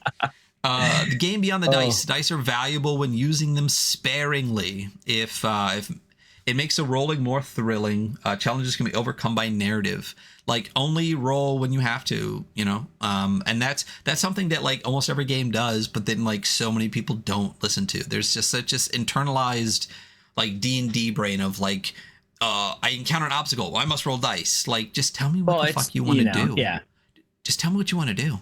The game beyond the dice. Dice are valuable when using them sparingly. If it makes the rolling more thrilling, challenges can be overcome by narrative. Like only roll when you have to, and that's something that like almost every game does, but then like so many people don't listen to. There's just such this internalized like D&D brain of like, I encounter an obstacle, well, I must roll dice. Like, just tell me what the fuck you want to do. Yeah. Just tell me what you want to do.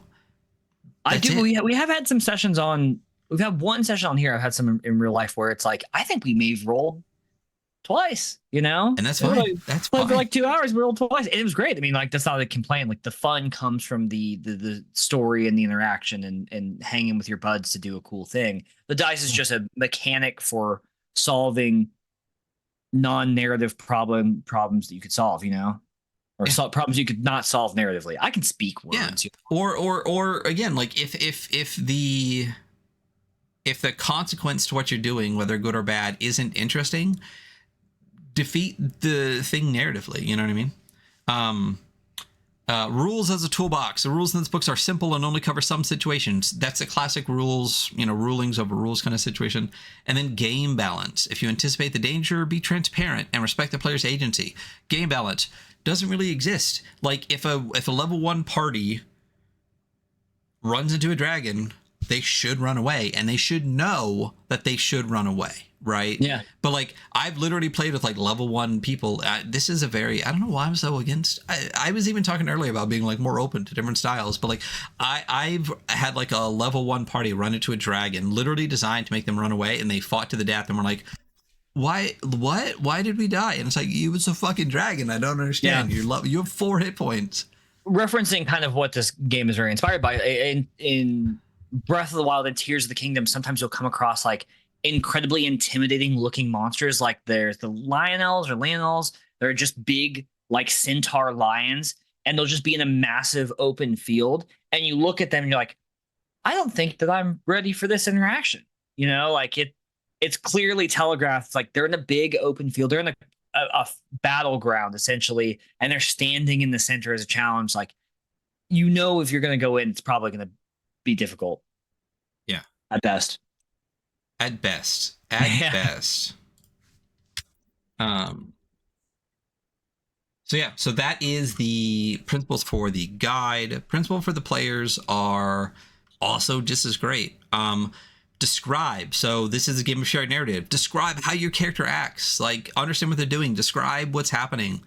I do. We have had some sessions on. We've had one session on here. I've had some in real life where it's like, I think we may have rolled twice, and that's fine. Like, that's fine. For like 2 hours, we rolled twice, and it was great. I mean, like that's not a complaint. Like the fun comes from the story and the interaction and hanging with your buds to do a cool thing. The dice is just a mechanic for solving non-narrative problems that you could solve, or solve problems you could not solve narratively. I can speak words. Yeah. Or again, like if the consequence to what you're doing, whether good or bad, isn't interesting, defeat the thing narratively. You know what I mean? Rules as a toolbox. The rules in this book are simple and only cover some situations. That's a classic rules, rulings over rules kind of situation. And then game balance. If you anticipate the danger, be transparent and respect the player's agency. Game balance doesn't really exist. Like if a level 1 party runs into a dragon, they should run away, and they should know that they should run away, right? Yeah. But like I've literally played with like level 1 people. This is I don't know why I'm so against. I was even talking earlier about being like more open to different styles, but like I've had like a level 1 party run into a dragon, literally designed to make them run away, and they fought to the death, and we're like, why did we die? And it's like, you was a fucking dragon. I don't understand. Yeah. You have 4 hit points. Referencing kind of what this game is very inspired by, in Breath of the Wild and Tears of the Kingdom, sometimes you'll come across like incredibly intimidating looking monsters. Like there's the Lionels or Lionels. They're just big like centaur lions, and they'll just be in a massive open field. And you look at them and you're like, I don't think that I'm ready for this interaction. Like it's clearly telegraphed. Like they're in a big open field. They're in a battleground essentially, and they're standing in the center as a challenge. Like, if you're going to go in, it's probably going to be difficult. Yeah. At best. At best. So that is the principles for the guide. Principle for the players are also just as great. Describe. So this is a game of shared narrative. Describe how your character acts. Like, understand what they're doing. Describe what's happening.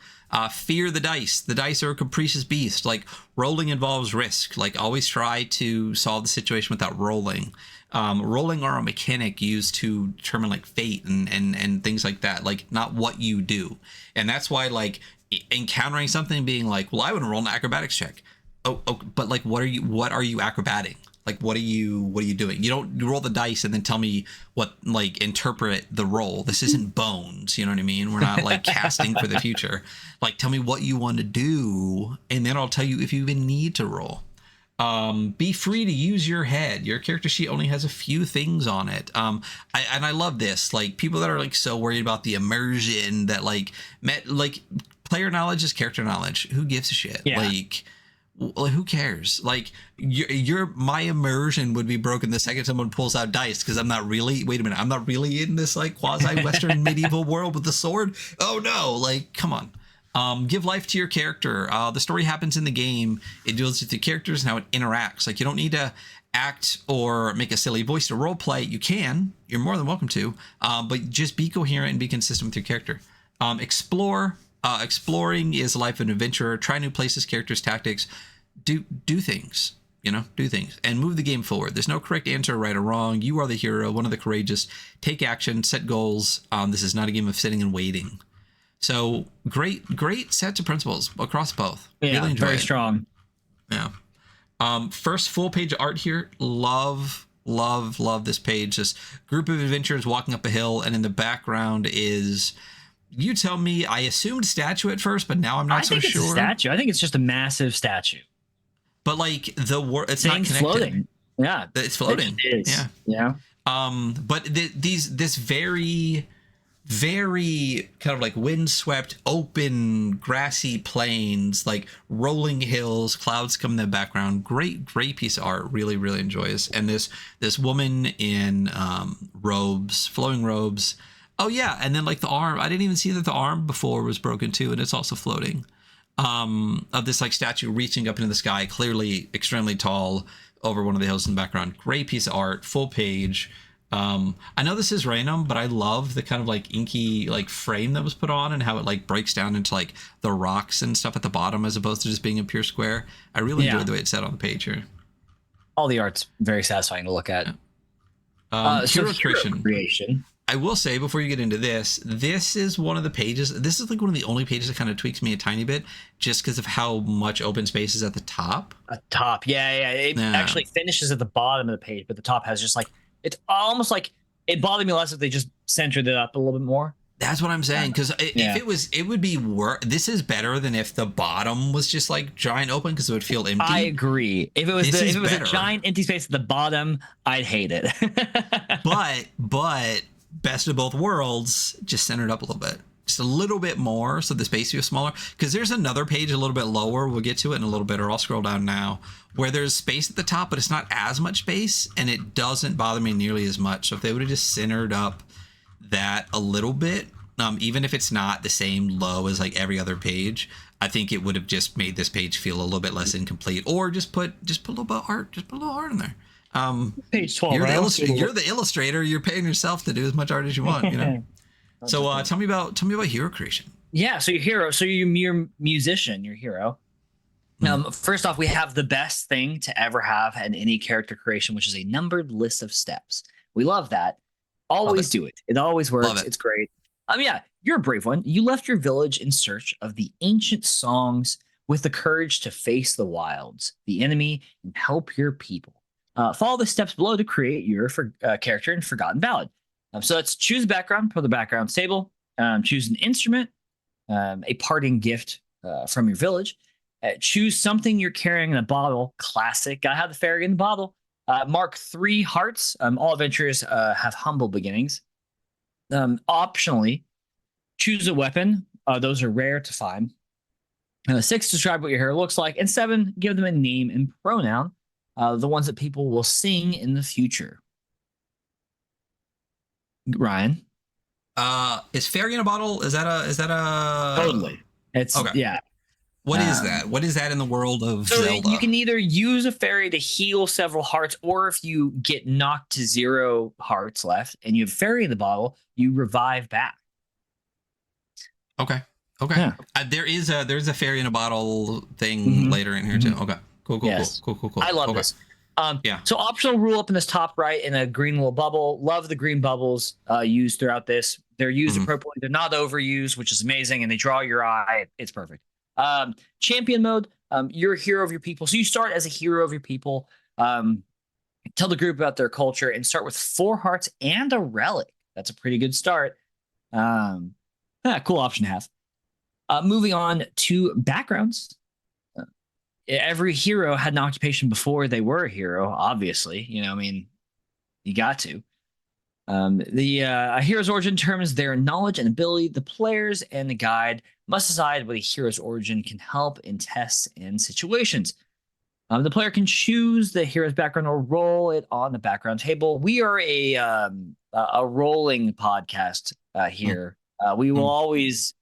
Fear the dice. The dice are a capricious beast. Like, rolling involves risk. Like, always try to solve the situation without rolling. Rolling are a mechanic used to determine like fate and things like that. Like, not what you do. And that's why like encountering something, being like, well, I want to roll an acrobatics check. Oh, but like, what are you acrobating? Like, what are you doing? You roll the dice and then tell me interpret the roll. This isn't Bones. You know what I mean? We're not like casting for the future. Like, tell me what you want to do, and then I'll tell you if you even need to roll. Be free to use your head. Your character sheet only has a few things on it. I love this. Like, people that are like so worried about the immersion that player knowledge is character knowledge. Who gives a shit? Yeah. Like, who cares? Like, my immersion would be broken the second someone pulls out dice, because I'm not really in this like quasi-Western medieval world with the sword. Oh no, like, come on. Give life to your character. The story happens in the game. It deals with the characters and how it interacts. Like, you don't need to act or make a silly voice to role play. You're more than welcome to, but just be coherent and be consistent with your character. Explore. Exploring is a life of an adventurer. Try new places, characters, tactics. Do things, do things and move the game forward. There's no correct answer, right or wrong. You are the hero, one of the courageous. Take action, set goals. This is not a game of sitting and waiting. So great sets of principles across both. Yeah, really very strong. Yeah. First full page art here. Love Love this page. This group of adventurers walking up a hill, and in the background is, you tell me, I assumed statue at first, but now I'm not so sure. I think it's a statue. I think it's just a massive statue. But like it's not connected. Floating. Yeah, it's floating. It is. Yeah. But this very, very kind of like windswept, open, grassy plains, like rolling hills, clouds come in the background. Great piece of art. Really enjoy this. And this woman in robes, flowing robes. Oh yeah, and then like the arm. I didn't even see that the arm before was broken too, and it's also floating. Of this like statue reaching up into the sky, clearly extremely tall, over one of the hills in the background. Great piece of art, full page. I know this is random, but I love the kind of like inky like frame that was put on, and how it like breaks down into like the rocks and stuff at the bottom, as opposed to just being a pure square. I really enjoyed the way it's set on the page here. All the art's very satisfying to look at. Hero creation. I will say, before you get into this is one of the pages. This is like one of the only pages that kind of tweaks me a tiny bit, just because of how much open space is at the top. Yeah. It actually finishes at the bottom of the page, but the top has just like, it's almost like, it bothered me less if they just centered it up a little bit more. That's what I'm saying, because if it would be worse. This is better than if the bottom was just like giant open, because it would feel empty. I agree. If it was a giant empty space at the bottom, I'd hate it. but best of both worlds, just center it up a little bit, just a little bit more, so the space feels smaller. Because there's another page a little bit lower, we'll get to it in a little bit, or I'll scroll down now, where there's space at the top, but it's not as much space, and it doesn't bother me nearly as much. So if they would have just centered up that a little bit, even if it's not the same low as like every other page, I think it would have just made this page feel a little bit less incomplete. Or just put a little bit of art, in there. Page 12. You're the illustrator. You're paying yourself to do as much art as you want. You know. So tell me about hero creation. Yeah. So your hero. So you're musician. Your hero. First off, we have the best thing to ever have in any character creation, which is a numbered list of steps. We love that. Always do it. It always works. It's great. Yeah, you're a brave one. You left your village in search of the ancient songs with the courage to face the wilds, the enemy, and help your people. Follow the steps below to create your character in Forgotten Ballad. So let's choose a background for the background table. Choose an instrument, a parting gift from your village. Choose something you're carrying in a bottle. Classic. Gotta have the fairy in the bottle. Mark 3 hearts. All adventurers have humble beginnings. Optionally, choose a weapon. Those are rare to find. 6, describe what your hero looks like. And 7, give them a name and pronoun. The ones that people will sing in the future. Ryan, is fairy in a bottle? Is that a totally? It's okay. Yeah. What is that? What is that in the world of Zelda? You can either use a fairy to heal several hearts, or if you get knocked to 0 hearts left and you have fairy in the bottle, you revive back. Okay. Yeah. There's a fairy in a bottle thing later in here too. Okay. Cool. I love this. Yeah. So optional rule up in this top right in a green little bubble. Love the green bubbles used throughout this. They're used appropriately. They're not overused, which is amazing, and they draw your eye. It's perfect. Champion mode. You're a hero of your people. So you start as a hero of your people. Tell the group about their culture and start with 4 hearts and a relic. That's a pretty good start. Cool option to have. Moving on to backgrounds. Every hero had an occupation before they were a hero, obviously. You got to. A hero's origin determines their knowledge and ability. The players and the guide must decide what a hero's origin can help in tests and situations. The player can choose the hero's background or roll it on the background table. We are a rolling podcast here. We will always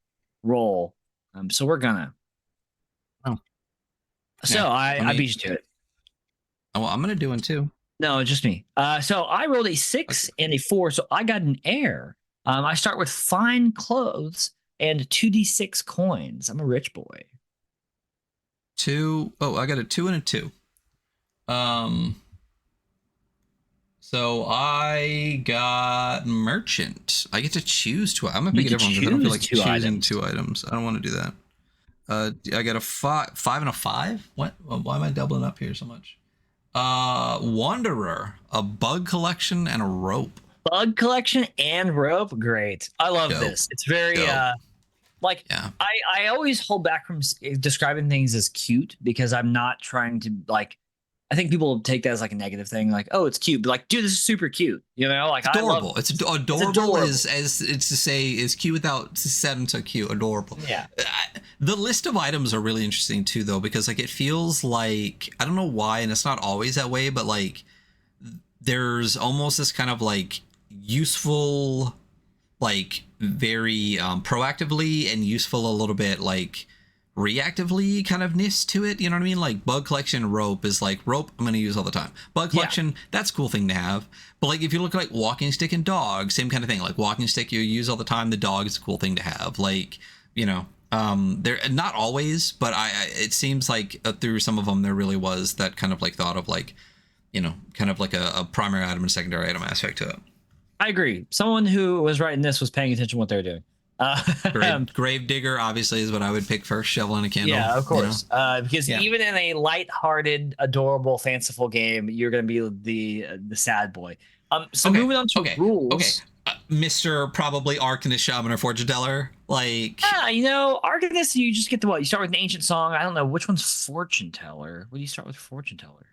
roll. So we're gonna. So I beat you to it. Oh, well, I'm gonna do one too. No, just me. So I rolled a 6 and a 4, so I got an heir. I start with fine clothes and 2d6 coins. I'm a rich boy. 2. Oh, I got a 2 and a 2. So I got merchant. I get to choose 2. I'm gonna pick a different one. I don't feel like choosing 2 items. I don't want to do that. I got a 5 and a 5. What? Why am I doubling up here so much? Wanderer, a bug collection, and a rope. Bug collection and rope. Great. I love Dope. this. It's very Dope. like Yeah. I always hold back from describing things as cute because I'm not trying to like. I think people take that as like a negative thing, like, oh, it's cute, but like, dude, this is super cute. You know, like It's I adorable. love It's adorable. It's adorable. As it's to say is cute without sounding so cute. Adorable. Yeah. The list of items are really interesting too, though, because like it feels like I don't know why, and it's not always that way, but like there's almost this kind of like useful, like very proactively and useful a little bit like reactively kind of ness to it. You know what I mean? Like bug collection rope is like rope I'm going to use all the time. Bug collection, that's a cool thing to have. But like if you look at like walking stick and dog, same kind of thing. Like walking stick you use all the time. The dog is a cool thing to have. Like, you know, they're not always, but it seems like through some of them there really was that kind of like thought of like, you know, kind of like a primary item and secondary item aspect to it. I agree. Someone who was writing this was paying attention to what they're doing. Grave digger obviously is what I would pick first. Shovel and a candle. Yeah, of course. You know? Because even in a light-hearted, adorable, fanciful game, you're going to be the sad boy. So moving on to rules. Okay. Mr. probably Arcanist, Shaman, or Fortune Teller. Like, you know, Arcanist, you just get the what? You start with an ancient song. I don't know which one's Fortune Teller. What do you start with Fortune Teller?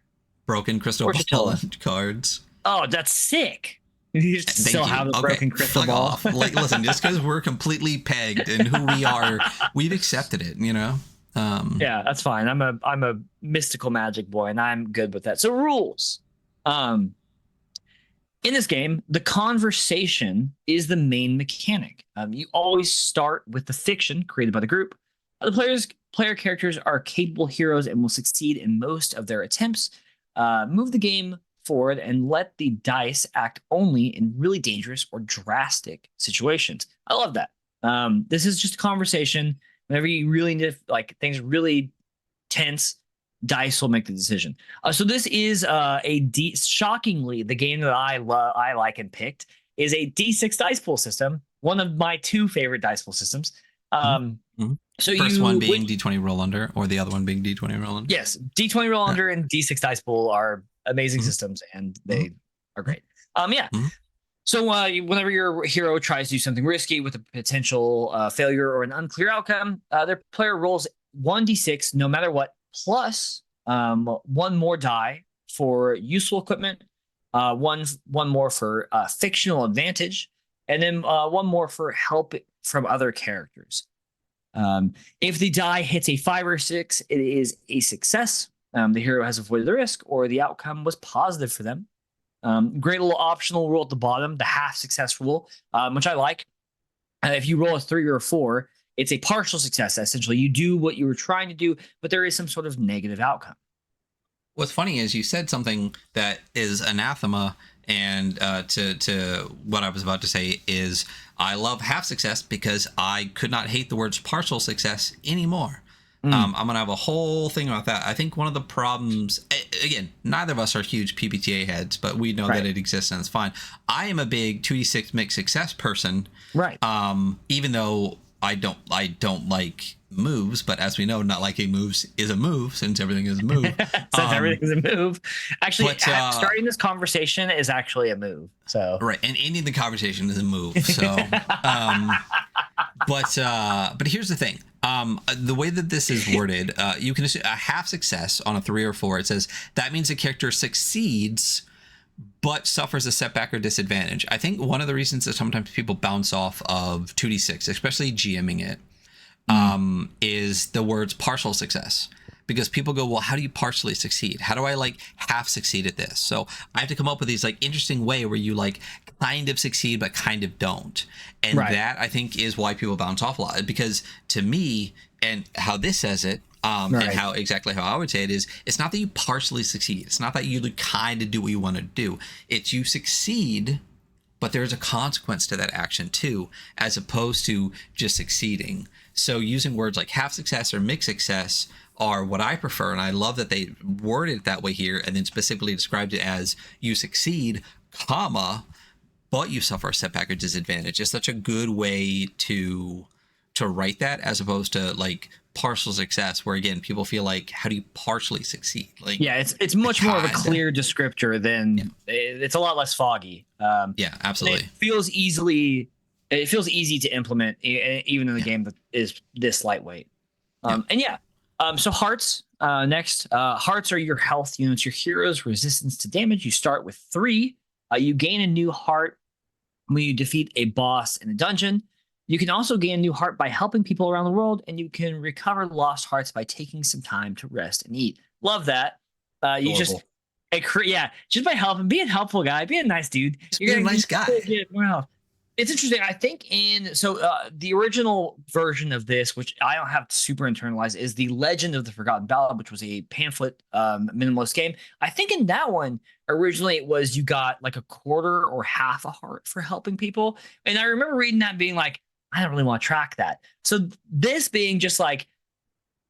Broken crystal ball cards. Oh, that's sick. You still have the broken crystal ball. Off. Like, listen, just because we're completely pegged and who we are, we've accepted it. You know. Yeah, that's fine. I'm a mystical magic boy, and I'm good with that. So rules. In this game, the conversation is the main mechanic. You always start with the fiction created by the group. The player characters are capable heroes and will succeed in most of their attempts. Move the game forward and let the dice act only in really dangerous or drastic situations. I love that. This is just a conversation. Whenever you really need, like, things really tense, dice will make the decision. So this is shockingly, the game that I like and picked is a D6 dice pool system. One of my two favorite dice pool systems. So first one being D20 roll under, or the other one being D20 roll under. Yes, D20 roll under and D6 dice pool are amazing systems, and they are great. So whenever your hero tries to do something risky with a potential failure or an unclear outcome, their player rolls 1d6 no matter what, plus one more die for useful equipment, one more for fictional advantage, and then one more for help from other characters. If the die hits a 5 or 6, it is a success. The hero has avoided the risk, or the outcome was positive for them. Great little optional rule at the bottom, the half success rule, which I like. If you roll a 3 or a 4, it's a partial success. Essentially, you do what you were trying to do, but there is some sort of negative outcome. What's funny is you said something that is anathema, and to what I was about to say is I love half success because I could not hate the words partial success anymore. I'm going to have a whole thing about that. I think one of the problems, again, neither of us are huge PBTA heads, but we know that it exists and it's fine. I am a big 2d6 mixed success person. Right. Even though I don't like moves, but as we know, not liking moves is a move since everything is a move. Everything's a move. Actually, starting this conversation is actually a move. So right, and ending the conversation is a move. So, but here's the thing. The way that this is worded, you can assume a half success on a 3 or 4. It says that means a character succeeds but suffers a setback or disadvantage. I think one of the reasons that sometimes people bounce off of 2d6, especially GMing it, is the words partial success. Because people go, well, how do you partially succeed? How do I like half succeed at this? So I have to come up with these like interesting way where you like kind of succeed but kind of don't. And that I think is why people bounce off a lot. Because to me, and how this says it, and how exactly how I would say it is, it's not that you partially succeed. It's not that you kind of do what you want to do. It's you succeed, but there's a consequence to that action too, as opposed to just succeeding. So using words like half success or mixed success are what I prefer, and I love that they worded it that way here, and then specifically described it as you succeed, comma, but you suffer a setback or disadvantage. It's such a good way to to write that, as opposed to like partial success, where again people feel like, how do you partially succeed? Like, Yeah, it's much more of a clear descriptor than it's a lot less foggy. Yeah, absolutely. It feels easy to implement, even in a game that is this lightweight. So hearts, next. Hearts are your health units, your heroes' resistance to damage. You start with 3. You gain a new heart when you defeat a boss in a dungeon. You can also gain a new heart by helping people around the world, and you can recover lost hearts by taking some time to rest and eat. Love that. You just by helping, be a helpful guy, be a nice dude. You're a nice guy. Get more health. It's interesting. I think the original version of this, which I don't have super internalized, is the Legend of the Forgotten Ballad, which was a pamphlet minimalist game. I think in that one, originally it was you got like a quarter or half a heart for helping people. And I remember reading that and being like, I don't really want to track that. So this being just like,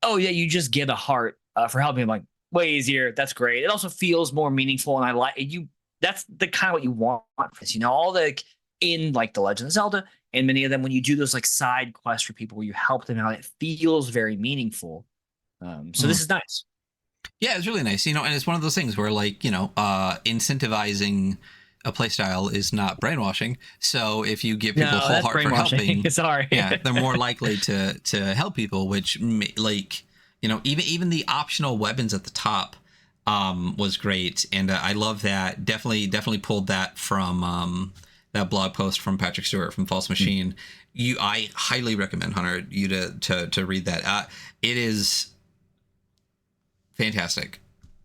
oh yeah, you just get a heart for helping. I'm like, way easier. That's great. It also feels more meaningful, and I like you. That's the kind of what you want for this. All the in like the Legend of Zelda, and many of them, when you do those like side quests for people where you help them out, it feels very meaningful. So this is nice. Yeah, it's really nice. And it's one of those things where like, incentivizing a playstyle is not brainwashing. So if you give people whole heart for helping, sorry, yeah, they're more likely to help people. Which like, even the optional weapons at the top was great, and I love that. Definitely pulled that from that blog post from Patrick Stewart from False Machine. I highly recommend, Hunter, you to read that. It is fantastic.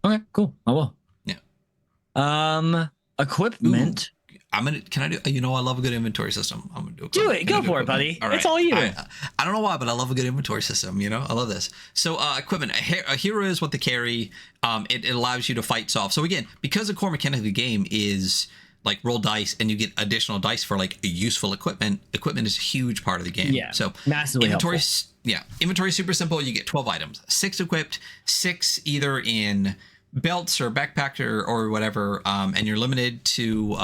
Okay, cool. I will. Yeah. Equipment. Can I do? I love a good inventory system. I'm gonna do it. Go for it, buddy. All right. It's all you. I don't know why, but I love a good inventory system. I love this. So equipment. A hero is what they carry. It allows you to fight soft. So again, because the core mechanic of the game is like roll dice and you get additional dice for like useful equipment. Equipment is a huge part of the game. Yeah. So massively inventory. Helpful. Yeah. Inventory is super simple. You get 12 items, 6 equipped, 6 either in belts or backpack or whatever, and you're limited to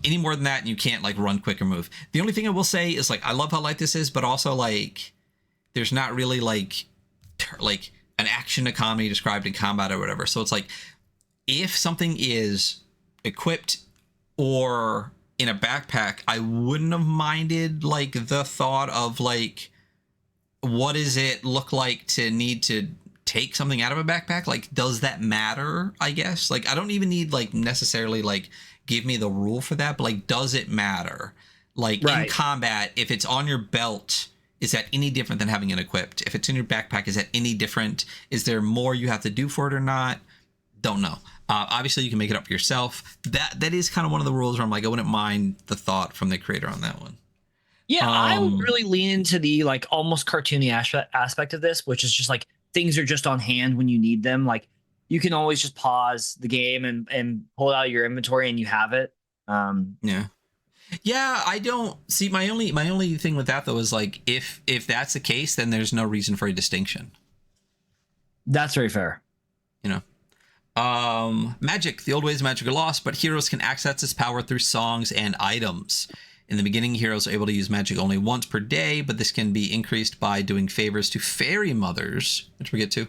any more than that, and you can't like run quick or move. The only thing I will say is like, I love how light this is, but also like there's not really like an action economy described in combat or whatever. So it's like, if something is equipped or in a backpack, I wouldn't have minded like the thought of like, what does it look like to need to take something out of a backpack? Like, does that matter? I guess like I don't even need like necessarily like give me the rule for that, but like, does it matter? Like in combat, if it's on your belt, is that any different than having it equipped? If it's in your backpack, is that any different? Is there more you have to do for it or not? Don't know. Obviously you can make it up yourself. That is kind of one of the rules where I'm like, I wouldn't mind the thought from the creator on that one. Yeah, I would really lean into the like almost cartoony aspect of this, which is just like things are just on hand when you need them. Like you can always just pause the game and pull out your inventory and you have it. Yeah, I don't see my only thing with that though is like if that's the case, then there's no reason for a distinction. That's very fair. Magic. The old ways of magic are lost, but heroes can access its power through songs and items. In the beginning, heroes are able to use magic only once per day, but this can be increased by doing favors to fairy mothers, which we'll get to.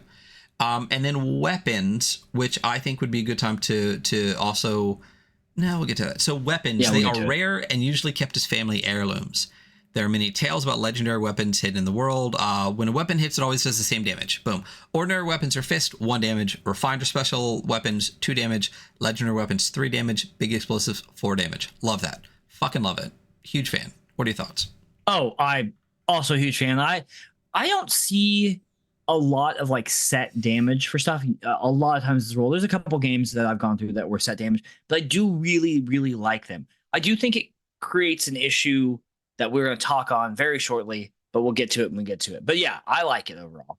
And then weapons, which I think would be a good time to also... No, we'll get to that. So weapons, they are rare and usually kept as family heirlooms. There are many tales about legendary weapons hidden in the world. When a weapon hits, it always does the same damage. Boom. Ordinary weapons are fist, 1 damage. Refined or special weapons, 2 damage. Legendary weapons, 3 damage. Big explosives, 4 damage. Love that. Fucking love it. Huge fan. What are your thoughts? Oh, I'm also a huge fan. I don't see a lot of like set damage for stuff. A lot of times this role, there's a couple games that I've gone through that were set damage, but I do really, really like them. I do think it creates an issue that we're going to talk on very shortly, but we'll get to it when we get to it. But yeah, I like it overall.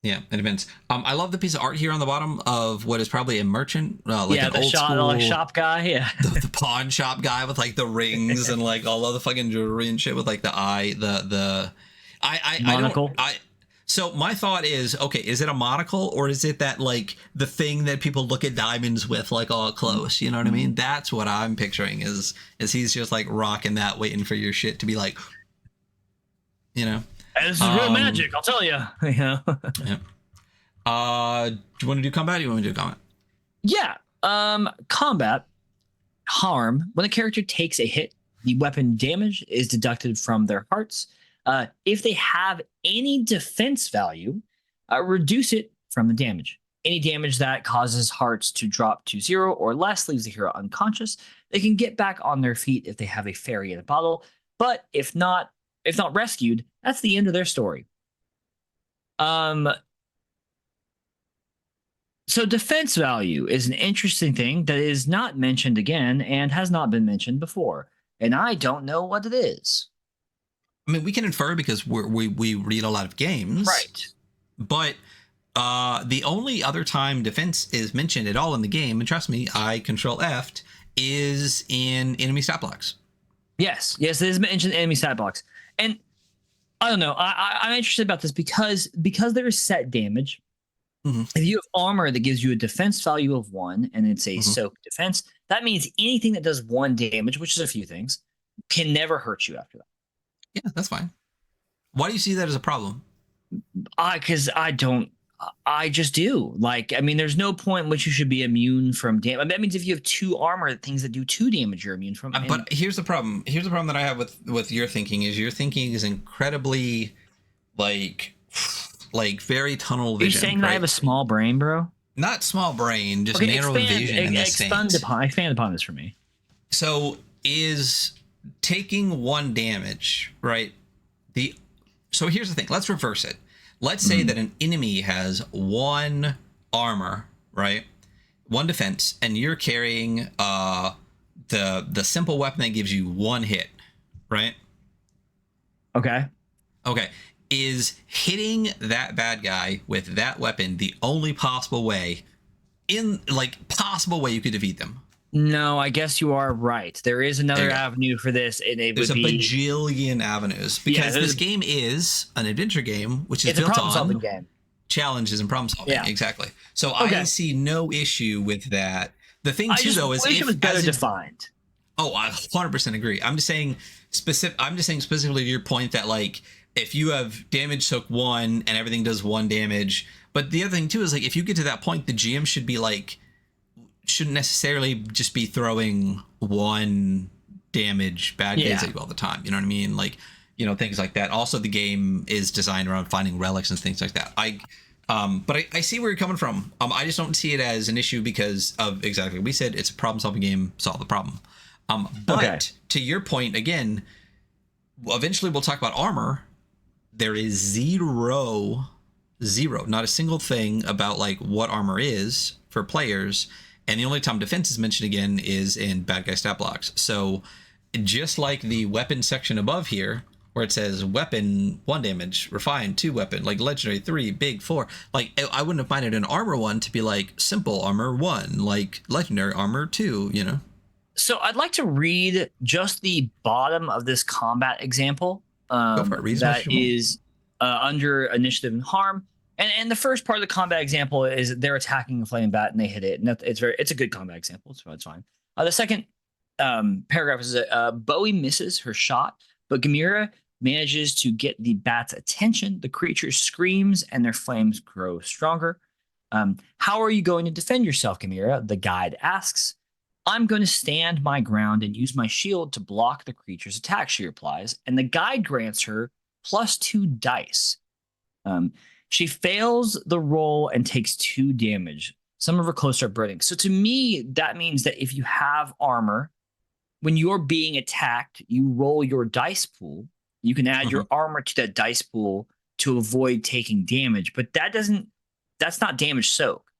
Yeah, it depends. I love the piece of art here on the bottom of what is probably a merchant, like an old school shop guy. Yeah, the pawn shop guy with like the rings and like all of the fucking jewelry and shit with like the eye, monocle. So my thought is, okay, is it a monocle or is it that like the thing that people look at diamonds with like all close? You know what I mean? That's what I'm picturing is he's just like rocking that, waiting for your shit to be like. you know. And this is real magic, I'll tell you. You know. Yeah. Do you want to do combat? Or do you want to do combat? Yeah. Combat harm. When a character takes a hit, the weapon damage is deducted from their hearts. If they have any defense value, reduce it from the damage. Any damage that causes hearts to drop to 0 or less leaves the hero unconscious. They can get back on their feet if they have a fairy in a bottle, but if not rescued, that's the end of their story. So defense value is an interesting thing that is not mentioned again and has not been mentioned before, and I don't know what it is. I mean, we can infer because we read a lot of games, right? But the only other time defense is mentioned at all in the game, and trust me, I control F, is in enemy stat blocks. Yes, it is mentioned in enemy stat blocks, and I don't know. I'm interested about this because there is set damage. Mm-hmm. If you have armor that gives you a defense value of 1 and it's a soak defense, that means anything that does 1 damage, which is a few things, can never hurt you after that. Yeah, that's fine. Why do you see that as a problem? Because I just do. Like, I mean, there's no point in which you should be immune from damage. That means if you have 2 armor, things that do 2 damage, you're immune from. But here's the problem. Here's the problem that I have with your thinking is your thinking is incredibly like very tunnel vision. You're saying that I have a small brain, bro? Not small brain, just narrow vision in this expand upon this for me. So is taking 1 damage, right? So here's the thing. Let's reverse it. Let's say that an enemy has 1 armor, right? 1 defense, and you're carrying the simple weapon that gives you 1 hit, right? Okay. Is hitting that bad guy with that weapon the only possible way you could defeat them? No, I guess you are right. There is another avenue for this, and there's a bajillion avenues because this game is an adventure game, which is built on game. Challenges and problem solving. Yeah, exactly. So I see no issue with that. The thing too, though, is if it was better defined. Oh, I 100% agree. I'm just saying specifically to your point that like if you have damage soak 1 and everything does 1 damage, but the other thing too is like if you get to that point, the GM shouldn't necessarily just be throwing 1 damage bad guys at you all the time. You know what I mean? Like, you know, things like that. Also, the game is designed around finding relics and things like that. But I see where you're coming from. I just don't see it as an issue because of exactly what we said. It's a problem-solving game. Solve the problem. But to your point again, eventually we'll talk about armor. There is zero, not a single thing about like what armor is for players. And the only time defense is mentioned again is in bad guy stat blocks. So just like the weapon section above here, where it says weapon 1 damage, refined 2 weapon, like legendary 3, big 4, like I wouldn't have minded an armor 1 to be like simple armor 1, like legendary armor 2, you know? So I'd like to read just the bottom of this combat example. Go for it. That is under initiative and harm. And the first part of the combat example is they're attacking a flaming bat and they hit it. And it's a good combat example, so it's fine. The second paragraph is Bowie misses her shot, but Gamira manages to get the bat's attention. The creature screams and their flames grow stronger. How are you going to defend yourself, Gamira? The guide asks. I'm going to stand my ground and use my shield to block the creature's attack, she replies. And the guide grants her +2 dice. She fails the roll and takes 2 damage. Some of her clothes start burning. So to me, that means that if you have armor, when you're being attacked, you roll your dice pool. You can add your armor to that dice pool to avoid taking damage. But that's not damage soak.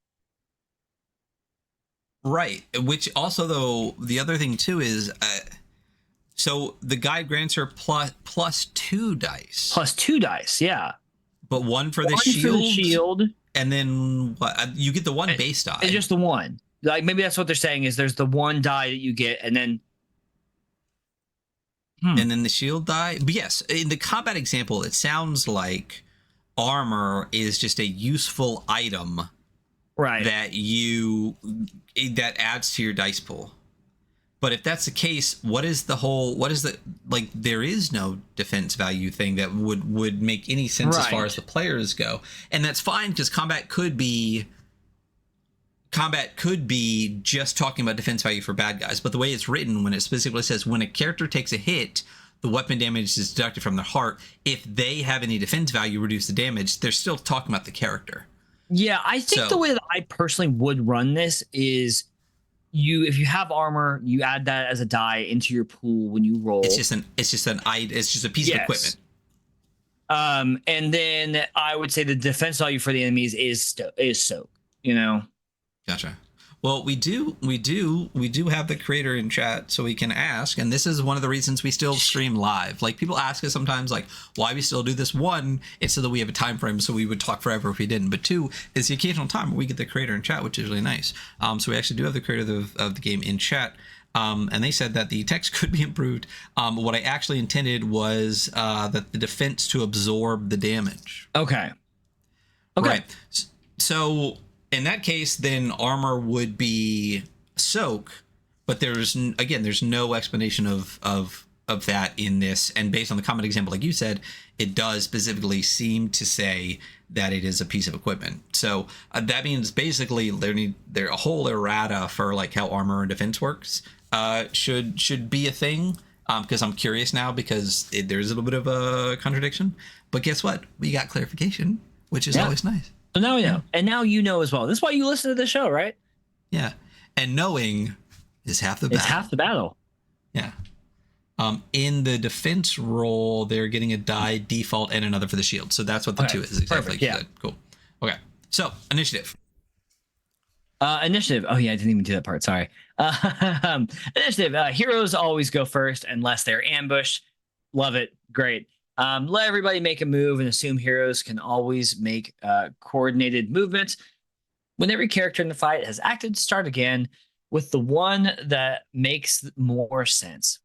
Right. Which also, though, the other thing, too, is so the guide grants her +2 dice. +2 dice, yeah. But 1 for the shield. And then what? You get the 1 base die. It's just the 1. Like maybe that's what they're saying is there's the 1 die that you get, and then. And then the shield die. But yes, in the combat example, it sounds like armor is just a useful item. Right. That adds to your dice pool. But if that's the case, what is the like, there is no defense value thing that would make any sense as far as the players go. And that's fine, because combat could be just talking about defense value for bad guys. But the way it's written, when it specifically says when a character takes a hit, the weapon damage is deducted from their heart. If they have any defense value, reduce the damage. They're still talking about the character. Yeah, I think the way that I personally would run this is if you have armor, you add that as a die into your pool when you roll. It's just a piece of equipment. And then I would say the defense value for the enemies is soak, you know. Gotcha. Well, we do have the creator in chat, so we can ask, and this is one of the reasons we still stream live. Like, people ask us sometimes, like, why we still do this. One, it's so that we have a time frame, so we would talk forever if we didn't. But two, is the occasional time where we get the creator in chat, which is really nice. So we actually do have the creator of the game in chat, and they said that the text could be improved. What I actually intended was that the defense to absorb the damage. Okay. Right. So in that case, then armor would be soak, but there's no explanation of that in this. And based on the common example, like you said, it does specifically seem to say that it is a piece of equipment. So that means basically there a whole errata for like how armor and defense works should be a thing. Because I'm curious now, because there's a little bit of a contradiction. But guess what? We got clarification, which is always nice. So now we know. And now you know as well. This is why you listen to the show, right? Yeah. And knowing is half the battle. It's half the battle. Yeah. In the defense roll, they're getting a die default and another for the shield. So that's what the two is. Exactly. Perfect. Yeah. Good. Cool. Okay. So initiative. Initiative. Oh yeah, I didn't even do that part. Sorry. Initiative. Heroes always go first unless they're ambushed. Love it. Great. Let everybody make a move and assume heroes can always make coordinated movements. When every character in the fight has acted, start again with the one that makes more sense.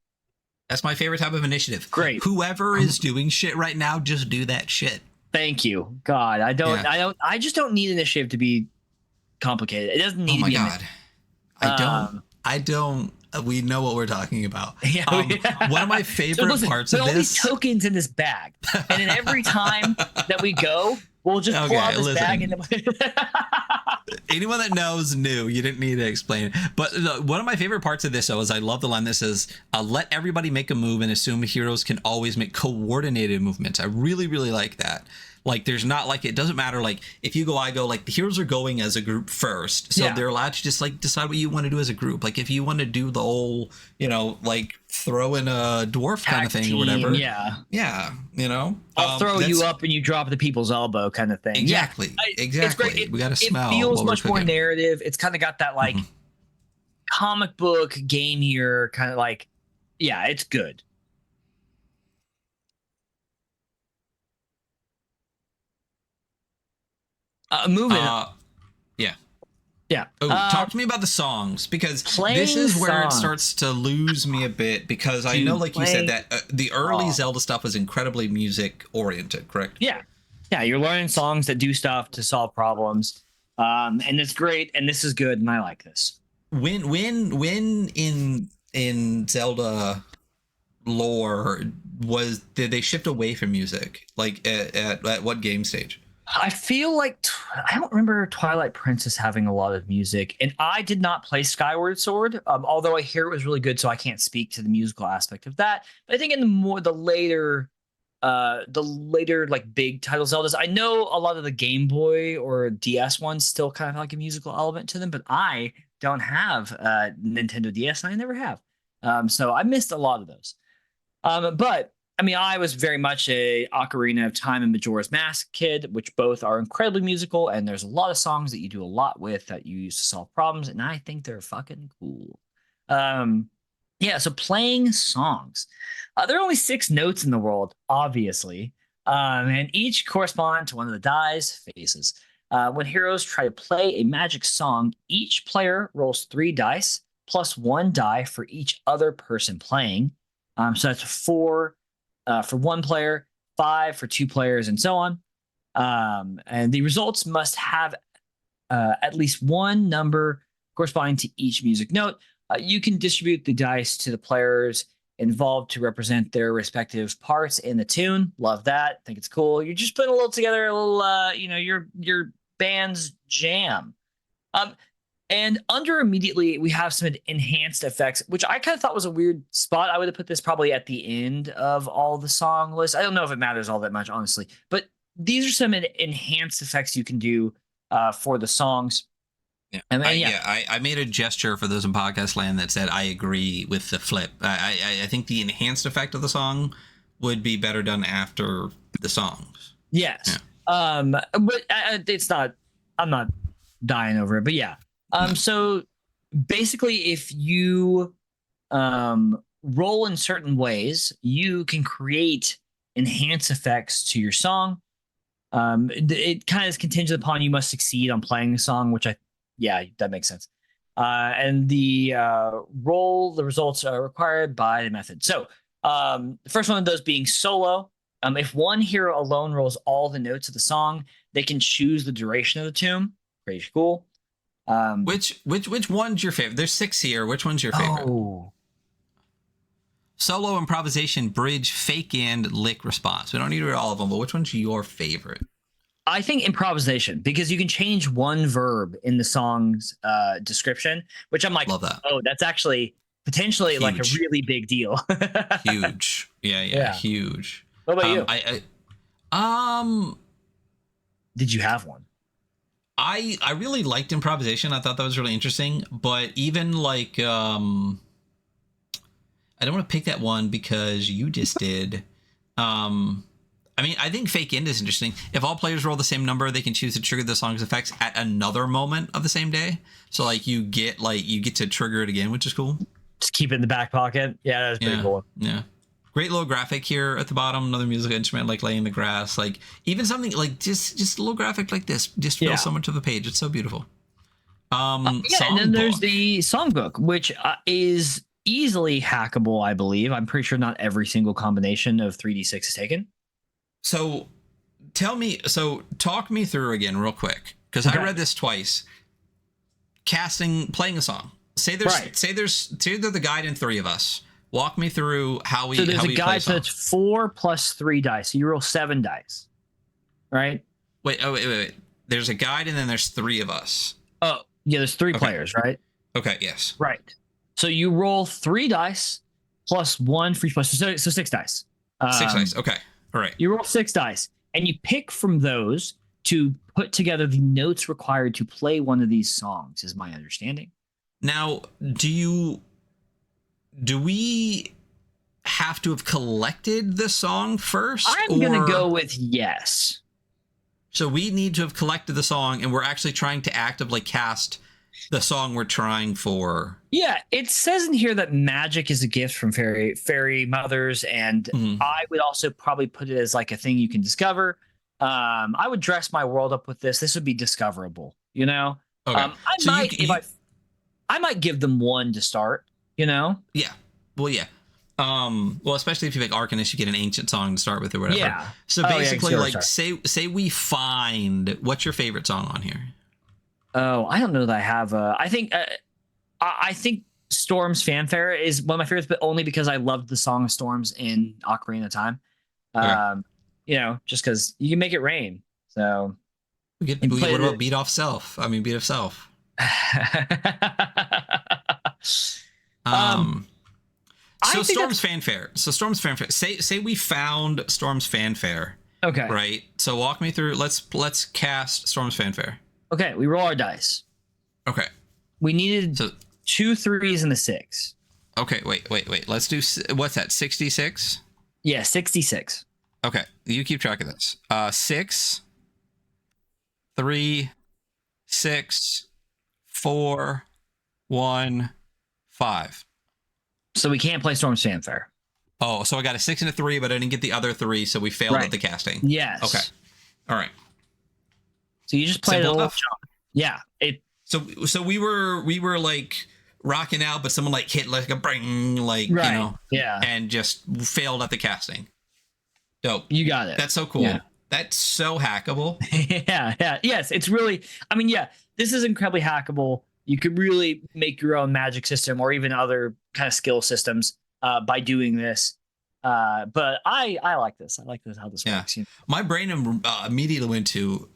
That's my favorite type of initiative. Great. Whoever is doing shit right now, just do that shit. Thank you. God, I just don't need initiative to be complicated. It doesn't need to be. Oh my God. I don't. We know what we're talking about. Yeah, one of my favorite parts of this. All these tokens in this bag, and then every time that we go, we'll just pull out this bag. And anyone that knows knew. You didn't need to explain it. But one of my favorite parts of this, though, is I love the line that says, "Let everybody make a move and assume heroes can always make coordinated movements." I really, really like that. Like, there's not, like, it doesn't matter, like, if you go, I go, like, the heroes are going as a group first. So they're allowed to just, like, decide what you want to do as a group. Like, if you want to do the whole, you know, like, throw in a dwarf kind of thing or whatever. Yeah. Yeah, you know? I'll throw you up and you drop the people's elbow kind of thing. Exactly. Exactly. It's great. We got to smell. It feels much more narrative. It's kind of got that, like, comic book, gameier kind of, like, yeah, it's good. Moving. Yeah. Oh, talk to me about the songs, because this is where it starts to lose me a bit, because I know, like you said, that the early Zelda stuff was incredibly music oriented, correct? Yeah. Yeah. You're learning songs that do stuff to solve problems. And it's great. And this is good. And I like this. When in Zelda lore did they shift away from music? Like at what game stage? I feel like I don't remember Twilight Princess having a lot of music, and I did not play Skyward Sword, although I hear it was really good, so I can't speak to the musical aspect of that. But I think in the later like big title Zeldas, I know a lot of the Game Boy or DS ones still kind of have like a musical element to them, but I don't have Nintendo DS, and I never have, so I missed a lot of those. But I mean, I was very much a Ocarina of Time and Majora's Mask kid, which both are incredibly musical, and there's a lot of songs that you do a lot with that you use to solve problems, and I think they're fucking cool. Yeah, so playing songs. There are only 6 notes in the world, obviously, and each correspond to one of the die's faces. When heroes try to play a magic song, each player rolls 3 dice, plus 1 die for each other person playing. So that's 4 for 1 player, 5 for 2 players, and so on. And the results must have at least one number corresponding to each music note. You can distribute the dice to the players involved to represent their respective parts in the tune. Love that. Think it's cool. You're just putting a little together, a little, your band's jam. And under immediately, we have some enhanced effects, which I kind of thought was a weird spot. I would have put this probably at the end of all the song lists. I don't know if it matters all that much, honestly, but these are some enhanced effects you can do for the songs. Yeah. And then, I made a gesture for those in podcast land that said I agree with the flip. I think the enhanced effect of the song would be better done after the songs. Yes. Yeah. But it's not. I'm not dying over it. But yeah. So basically, if you roll in certain ways, you can create enhanced effects to your song. It kind of is contingent upon you must succeed on playing the song, which that makes sense. And the results are required by the method. So the first one of those being solo. If one hero alone rolls all the notes of the song, they can choose the duration of the tune. Pretty cool. Which one's your favorite? There's 6 here. Which one's your favorite? Oh. Solo, improvisation, bridge, fake and lick response. We don't need to read all of them, but which one's your favorite? I think improvisation, because you can change one verb in the song's description, which I'm like, love that. Oh, that's actually potentially huge. Like a really big deal. Huge. Yeah, huge. What about you? Did you have one? I really liked improvisation. I thought that was really interesting, but even like I don't want to pick that one because you just did. I mean, I think fake end is interesting. If all players roll the same number, they can choose to trigger the song's effects at another moment of the same day. So like you get to trigger it again, which is cool. Just keep it in the back pocket. Yeah, that's pretty cool. Yeah. Great little graphic here at the bottom. Another musical instrument like laying the grass. Like even something like just a little graphic like this just fills so much of the page. It's so beautiful. And then there's the songbook, which is easily hackable, I believe. I'm pretty sure not every single combination of 3d6 is taken. So talk me through again real quick, because I read this twice. Playing a song. Say there's the guide and 3 of us. Walk me through how we. So there's a guide, so it's 4 plus 3 dice. So you roll 7 dice, right? Wait. There's a guide and then there's 3 of us. Oh yeah, there's 3 players, right? Okay. Yes. Right. So you roll 3 dice plus 1 for each player. So 6 dice. 6 dice. Okay. All right. You roll 6 dice, and you pick from those to put together the notes required to play one of these songs, is my understanding. Now, do we have to have collected the song first? I'm going to go with yes. So we need to have collected the song, and we're actually trying to actively cast the song we're trying for. Yeah, it says in here that magic is a gift from fairy mothers, and I would also probably put it as like a thing you can discover. I would dress my world up with this. This would be discoverable, you know? Okay. I might give them 1 to start, you know? Yeah. Well, yeah. Well, especially if you make Arcanist, you get an ancient song to start with or whatever. Yeah. So basically, say we find, what's your favorite song on here? Oh, I don't know that I have. I think Storm's Fanfare is one of my favorites, but only because I loved the song of Storms in Ocarina of Time. You know, just because you can make it rain. So what about Beat Off Self? Beat Off Self. So Storm's Fanfare. Say we found Storm's Fanfare. Okay. Right. So walk me through. Let's cast Storm's Fanfare. Okay. We roll our dice. Okay. We needed 2 3s and a 6. Okay. Wait. Let's do. What's that? 66. Yeah, 66. Okay. You keep track of this. 6, 3, 6, 4, 1, 5. So we can't play Storm's Fanfare. Oh, so I got a 6 and a 3, but I didn't get the other 3, so we failed at the casting. Yes. Okay. All right. So you just played a little chunk. Yeah. So we were like rocking out, but someone like hit like a bring, like, you know, and just failed at the casting. Dope. You got it. That's so cool. Yeah. That's so hackable. Yeah. Yes. It's really, this is incredibly hackable. You could really make your own magic system or even other kind of skill systems by doing this. But I like this. I like this how this works. You know? My brain immediately went to,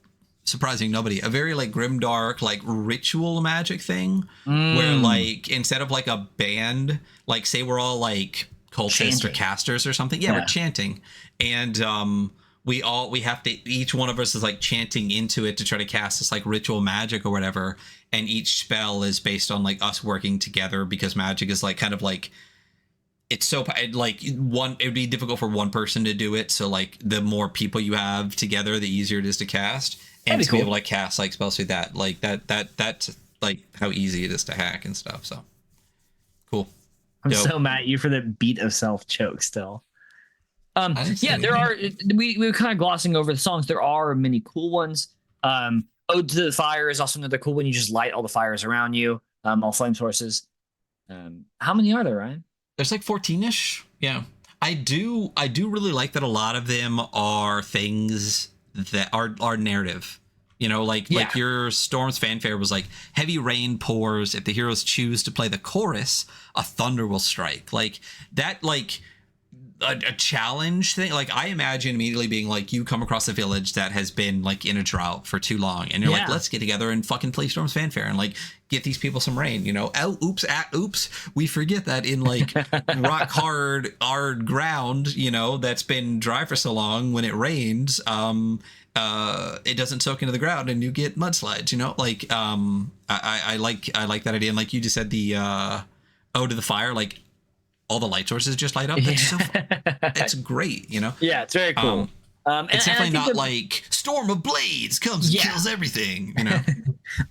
surprising nobody, a very like grimdark like ritual magic thing where like instead of like a band, like say we're all like cultists or casters or something, we're chanting, and we have to, each one of us is like chanting into it to try to cast this like ritual magic or whatever, and each spell is based on like us working together, because magic is like kind of like, it's so like it would be difficult for one person to do it, so like the more people you have together, the easier it is to cast, and to be able to like cast like spells through that, like that's like how easy it is to hack and stuff. So cool. I'm so mad at you for the beat of self choke still. There are, we were kind of glossing over the songs. There are many cool ones. Ode to the Fire is also another cool one. You just light all the fires around you, all flame sources. How many are there, Ryan? There's like 14-ish. Yeah. I do really like that a lot of them are things that are narrative. You know, like your Storm's Fanfare was like, heavy rain pours. If the heroes choose to play the chorus, a thunder will strike. Like that, like a challenge thing. Like I imagine immediately being like, you come across a village that has been like in a drought for too long, and you're like, let's get together and fucking play Storm's Fanfare and like get these people some rain, you know. Oops, we forget that in like rock hard ground, you know, that's been dry for so long, when it rains, it doesn't soak into the ground and you get mudslides, you know. Like I like that idea. And like you just said, the Ode to the Fire, like all the light sources just light up. That's so it's great, you know. Yeah, it's very cool. It's definitely not like Storm of Blades comes and kills everything, you know.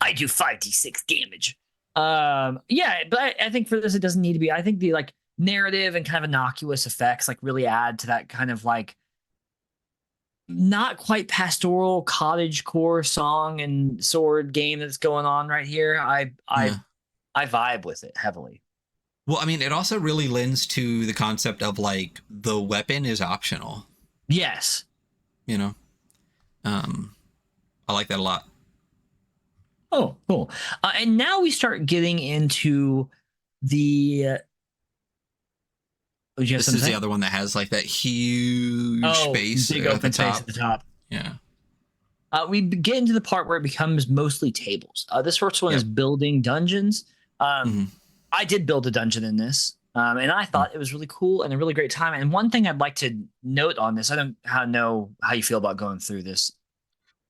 I do 5d6 damage. But I think for this it doesn't need to be. I think the like narrative and kind of innocuous effects like really add to that kind of like not quite pastoral cottage core song and sword game that's going on right here. I vibe with it heavily. Well, I mean, it also really lends to the concept of like the weapon is optional. Yes. You know, I like that a lot. Oh, cool. And now we start getting into the. This is the other one that has like that huge space, big open space at the top. Yeah. We get into the part where it becomes mostly tables. This first one is building dungeons. I did build a dungeon in this, and I thought it was really cool and a really great time. And one thing I'd like to note on this, I don't know how you feel about going through this.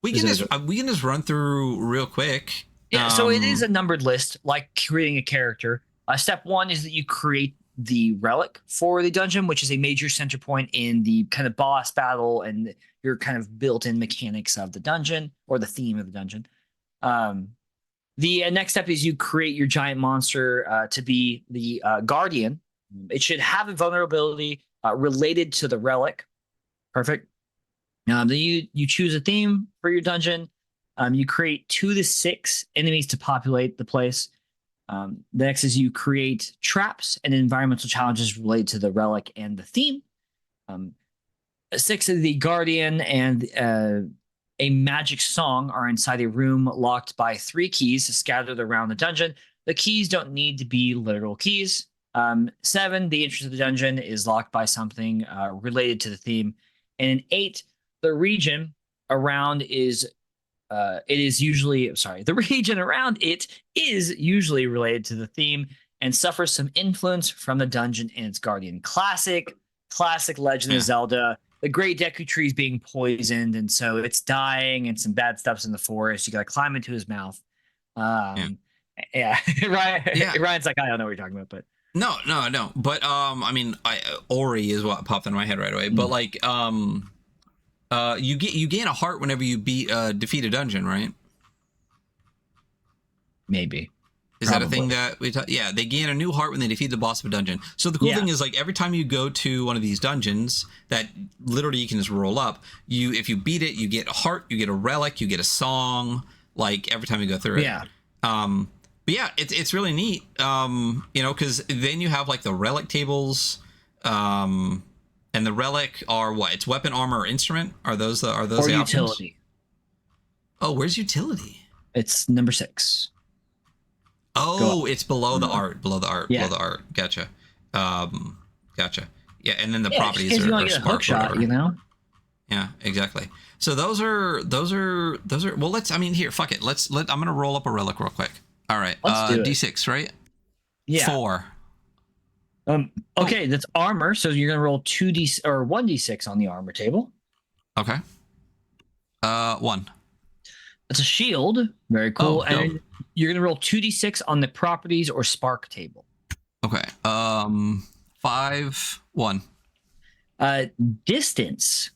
We can just run through real quick. Yeah, so it is a numbered list, like creating a character. Step one is that you create the relic for the dungeon, which is a major center point in the kind of boss battle and your kind of built-in mechanics of the dungeon or the theme of the dungeon. The next step is you create your giant monster to be the guardian. It should have a vulnerability related to the relic. Perfect. Then you choose a theme for your dungeon. You create 2 to 6 enemies to populate the place. The next is you create traps and environmental challenges related to the relic and the theme. 6 of the guardian and a magic song are inside a room locked by 3 keys scattered around the dungeon. The keys don't need to be literal keys. 7, the entrance of the dungeon is locked by something related to the theme. And in 8, the region around the region around it is usually related to the theme and suffers some influence from the dungeon and its guardian. Classic Legend of Zelda. The Great Deku Tree is being poisoned, and so it's dying, and some bad stuff's in the forest. You got to climb into his mouth. Ryan's like, I don't know what you're talking about, but no. But I mean, Ori is what popped into my head right away. But like, you gain a heart whenever you defeat a dungeon, right? Maybe. Is that a thing that we talk? Yeah, they gain a new heart when they defeat the boss of a dungeon. So the cool thing is, like, every time you go to one of these dungeons that literally you can just roll up, if you beat it, you get a heart, you get a relic, you get a song, like every time you go through it. Yeah. But yeah, it's really neat. You know, because then you have like the relic tables, and the relic are what? It's weapon, armor, or instrument. Are those the utility? Options? Oh, where's utility? It's number 6. Oh, it's below the art, below the art, Yeah. below the art. Gotcha. Gotcha. Yeah, and then the Yeah, properties if you want are to get a hook spark or shot, whatever. you know. Yeah, exactly. So those are well, let's, I mean, here, fuck it. I'm going to roll up a relic real quick. All right. Let's do it. D6, right? Yeah. 4. Okay, that's armor. So you're gonna roll 2d or 1d6 on the armor table. Okay. 1. That's a shield. Very cool. Oh, And dope. you're gonna roll 2d6 on the properties or spark table. Okay. 5, 1. Distance.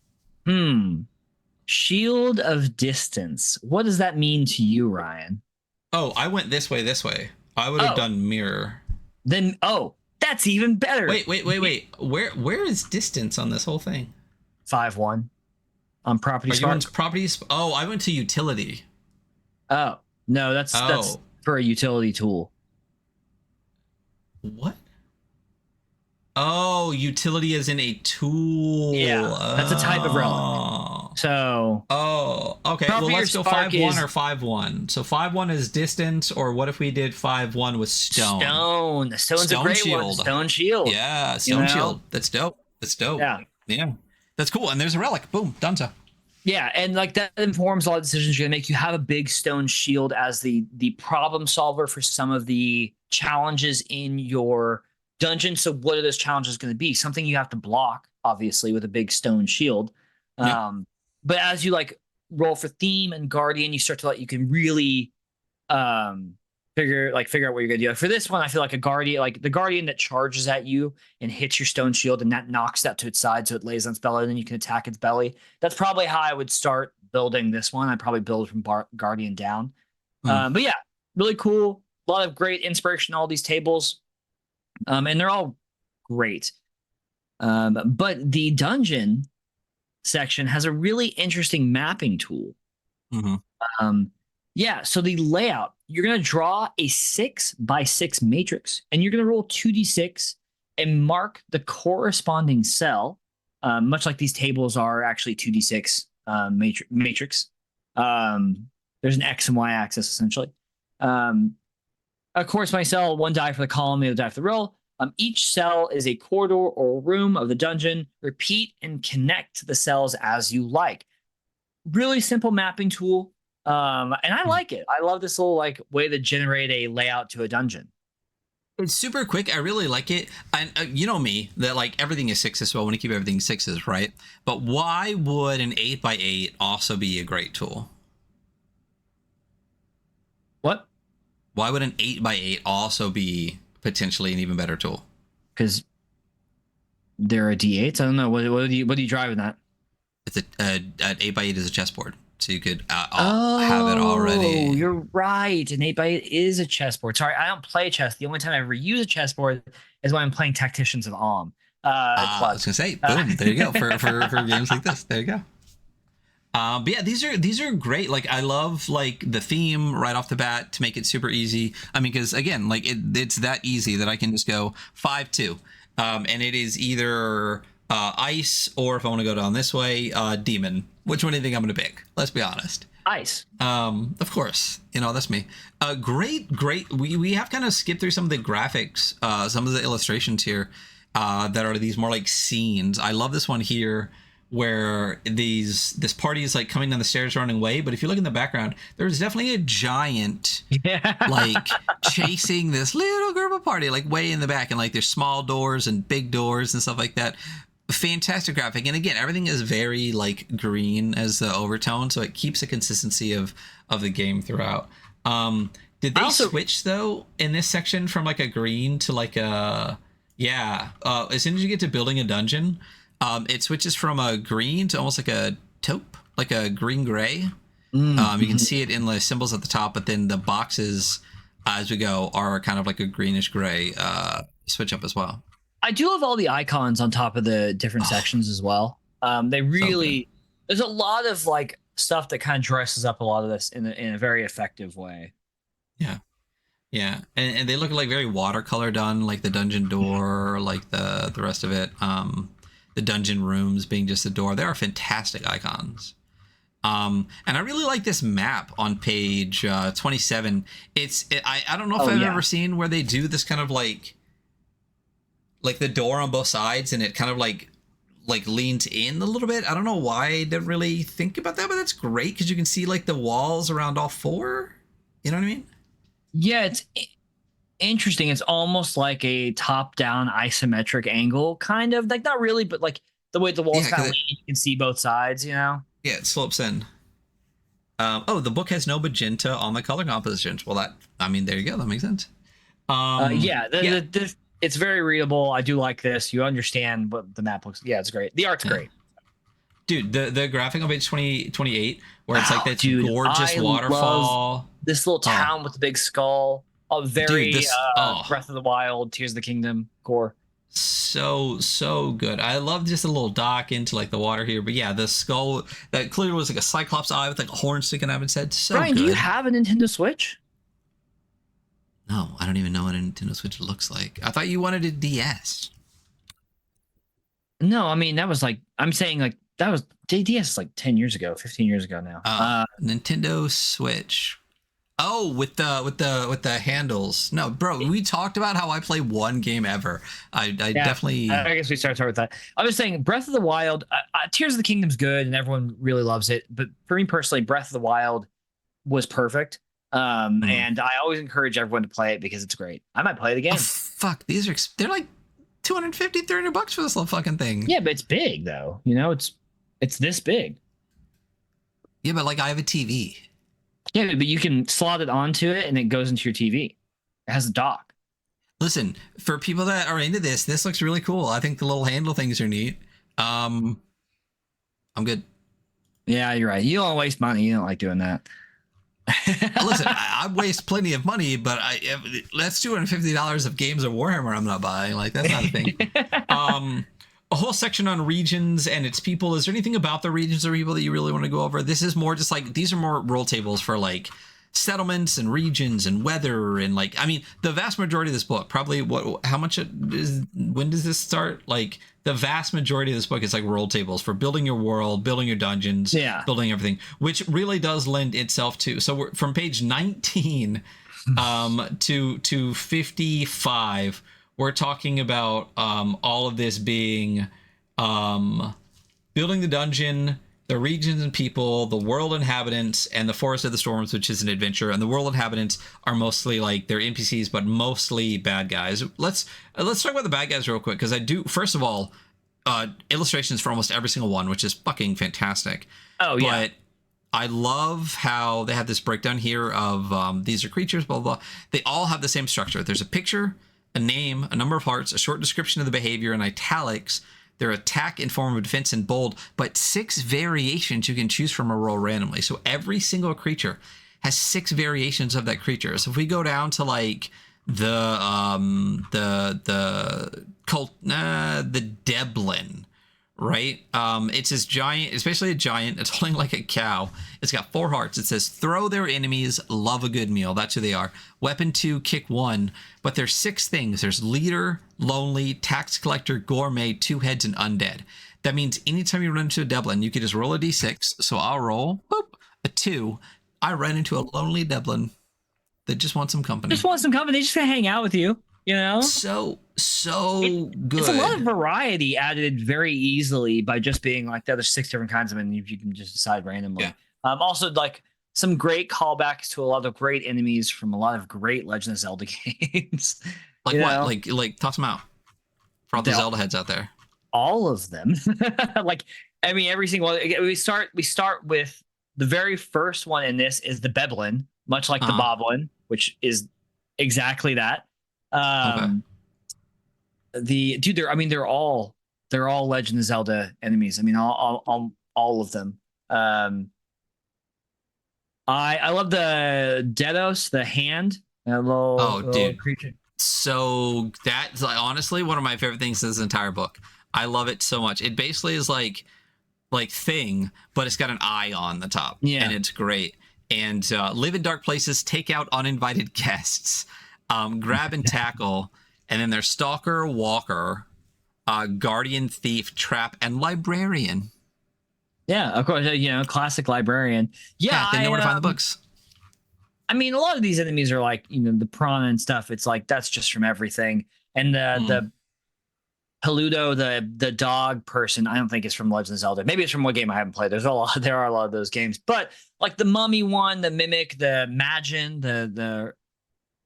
Shield of distance. What does that mean to you, Ryan? Oh, I went this way, this way. I would have done mirror. Then that's even better. Wait. Where is distance on this whole thing? 5-1 on property spark. Properties. Oh, I went to utility. Oh no, that's for a utility tool. What? Oh, utility as in a tool. Yeah, that's a type of relic. So. Oh, okay. Well, let's go 5-1 or 5-1. So 5-1 is distance, or what if we did 5-1 with stone? Stone. The stone's a great one. Stone shield. Yeah, stone shield. That's dope. That's dope. Yeah. That's cool. And there's a relic. Boom, done. Yeah, and like that informs a lot of decisions you're gonna make. You have a big stone shield as the problem solver for some of the challenges in your dungeon. So what are those challenges going to be? Something you have to block, obviously, with a big stone shield. Yep. But as you like roll for theme and guardian, you start to you can really figure out what you're gonna do. Like for this one, I feel like a guardian, like the guardian that charges at you and hits your stone shield, and that knocks that to its side, so it lays on its belly, and then you can attack its belly. That's probably how I would start building this one. I'd probably build from guardian down. But yeah, really cool. A lot of great inspiration in all these tables. And they're all great. But the dungeon section has a really interesting mapping tool. So the layout, you're going to draw a 6x6 matrix, and you're going to roll 2d6 and mark the corresponding cell, much like these tables are actually 2d6 matrix. There's an X and Y axis, essentially. Of course, my cell, 1 die for the column, the other die for the row. Each cell is a corridor or room of the dungeon. Repeat and connect the cells as you like. Really simple mapping tool. And I like it. I love this little way to generate a layout to a dungeon. It's super quick. I really like it. And you know me, that everything is 6s, so I want to keep everything 6s, right? But why would an 8x8 also be a great tool? What? Why would an 8x8 also be potentially an even better tool? Because they're a D8. I don't know. What are you driving at? It's an 8x8 is a chessboard, so you could have it already. Oh, you're right. An 8x8 is a chessboard. Sorry, I don't play chess. The only time I ever use a chessboard is when I'm playing Tacticians of Alm. I was gonna say, boom, there you go for games like this. There you go. But yeah, these are great. I love the theme right off the bat to make it super easy. I mean, because again, it's that easy that I can just go 5-2, and it is either ice, or if I want to go down this way, demon. Which one do you think I'm going to pick? Let's be honest. Ice. Of course, that's me. Great. We have kind of skipped through some of the graphics, some of the illustrations here, that are these more like scenes. I love this one here, where this party is coming down the stairs running away, but if you look in the background, there's definitely a giant chasing this little group of party way in the back, and there's small doors and big doors and stuff like that. Fantastic graphic, and again, everything is very green as the overtone, so it keeps the consistency of the game throughout. Did they switch though in this section from a green to a as soon as you get to building a dungeon, it switches from a green to almost a taupe, a green gray. You can see it in the symbols at the top, but then the boxes as we go are kind of a greenish gray switch up as well. I do love all the icons on top of the different sections as well. They really, there's a lot of stuff that kind of dresses up a lot of this in a very effective way. Yeah, and they look very watercolor done, the dungeon door, the rest of it. The dungeon rooms being just a door. They are fantastic icons. And I really like this map on page 27. I don't know if Oh, I've yeah. ever seen where they do this kind of like the door on both sides, and it kind of like leans in a little bit. I don't know why I didn't really think about that, but that's great because you can see like the walls around all four. You know what I mean? Yeah, it's interesting. It's almost like a top-down isometric angle, kind of like not really, but like the way the walls Yeah, kind of because lean, you can see both sides. You know? yeah, it slopes in. Oh, the book has no magenta on the color compositions. Well, I mean, there you go. That makes sense. Yeah, Yeah, it's very readable. I do like this. You understand what the map looks. Yeah, it's great. The art's yeah. great. Dude, the graphic on page 28, where it's like Oh, this dude, gorgeous I love waterfall. this little Oh, town with the big skull. Oh, dude, very this Breath of the Wild, Tears of the Kingdom core. so good. I love just a little dock into like the water here, but yeah, the skull that clearly was like a cyclops eye with like a horn sticking out of its head. So Brian, good. do you have a Nintendo Switch? No, I don't even know what a Nintendo Switch looks like. I thought you wanted a DS. No, I mean that was like I'm saying like that was DS is like 10 years ago, 15 years ago now. Nintendo Switch. Oh, with the handles. No, bro, we talked about how I play one game ever. I Yeah, definitely. I guess we start with that. I was saying Breath of the Wild, Tears of the Kingdom's good and everyone really loves it, but for me personally, Breath of the Wild was perfect. And I always encourage everyone to play it because it's great. I might play it again. Oh, fuck, they're like 250, $300 for this little fucking thing. Yeah, but it's big though. You know, it's this big. Yeah, but like I have a TV. Yeah, but you can slot it onto it and it goes into your TV. It has a dock. Listen, for people that are into this looks really cool. I think the little handle things are neat. I'm good. Yeah, you're right. You don't waste money. You don't like doing that. Listen, I waste plenty of money, but that's $250 of games of Warhammer I'm not buying. Like that's not a thing. A whole section on regions and its people. Is there anything about the regions or people that you really want to go over? This is more just like these are more role tables for like settlements and regions and weather and like I mean the vast majority of this book probably how much it is, when does this start? Like the vast majority of this book is like role tables for building your world, building your dungeons, building everything, which really does lend itself to. So we're from page 19 to 55. We're talking about all of this being building the dungeon, the regions and people, the world inhabitants, and the Forest of the Storms, which is an adventure. And the world inhabitants are mostly like they're NPCs, but mostly bad guys. Let's talk about the bad guys real quick because I do. First of all, illustrations for almost every single one, which is fucking fantastic. Oh yeah. But I love how they have this breakdown here of these are creatures, blah, blah, blah. They all have the same structure. There's a picture, a name, a number of hearts, a short description of the behavior in italics, their attack in form of defense in bold, but 6 variations you can choose from or roll randomly. So every single creature has 6 variations of that creature. So if we go down to like the Deblin, right? It's this giant, it's basically a giant. It's holding like a cow. It's got 4 hearts. It says throw their enemies, love a good meal. That's who they are. Weapon 2, kick 1. But there's 6 things. There's leader, lonely, tax collector, gourmet, 2 heads, and undead. That means anytime you run into a Deblin, you can just roll a d6. So I'll roll a 2. I ran into a lonely Deblin that just wants some company. Just want some company. They just gonna hang out with you. You know, so good. It's a lot of variety added very easily by just being like there's 6 different kinds of them. You can just decide randomly. Yeah. Also, like some great callbacks to a lot of great enemies from a lot of great Legend of Zelda games. Like what? Like toss them out for all the Zelda heads out there. All of them. Like I mean, every single. We start with the very first one in this is the Beblin, much like the Boblin, which is exactly that. Okay. They're all Legend of Zelda enemies. I mean, all of them. I love the Dedos, the hand, little creature. So that's like, honestly one of my favorite things in this entire book. I love it so much. It basically is like thing, but it's got an eye on the top. Yeah, and it's great. And live in dark places, take out uninvited guests. Grab and tackle, and then there's stalker, walker, guardian, thief, trap, and librarian. Yeah, of course, classic librarian. Yeah, Yeah, they know where to find the books. I mean, a lot of these enemies are like, the piranha and stuff. It's like that's just from everything. And the Peludo, the dog person, I don't think it's from Legend of Zelda. Maybe it's from one game I haven't played. There are a lot of those games. But like the mummy one, the mimic, the Magin, the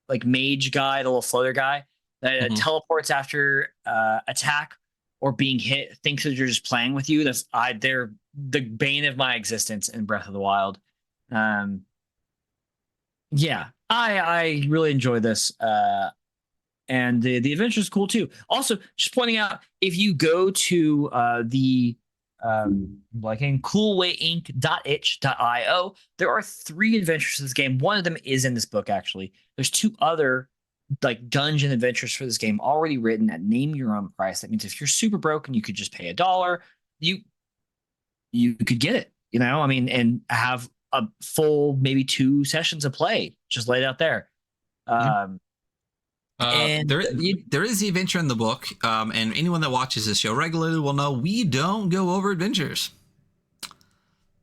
like mage guy, the little floater guy that teleports after attack or being hit, thinks that you're just playing with you. They're the bane of my existence in Breath of the Wild. Um, yeah, I really enjoy this. And the adventure is cool too. Also, just pointing out, if you go to the like in coolwayink.itch.io, there are 3 adventures in this game. One of them is in this book, actually. There's 2 other like dungeon adventures for this game already written at name your own price. That means if you're super broke and you could just pay $1, you could get it. I mean, and have a full maybe 2 sessions of play just laid out there. And there is the adventure in the book, and anyone that watches this show regularly will know we don't go over adventures.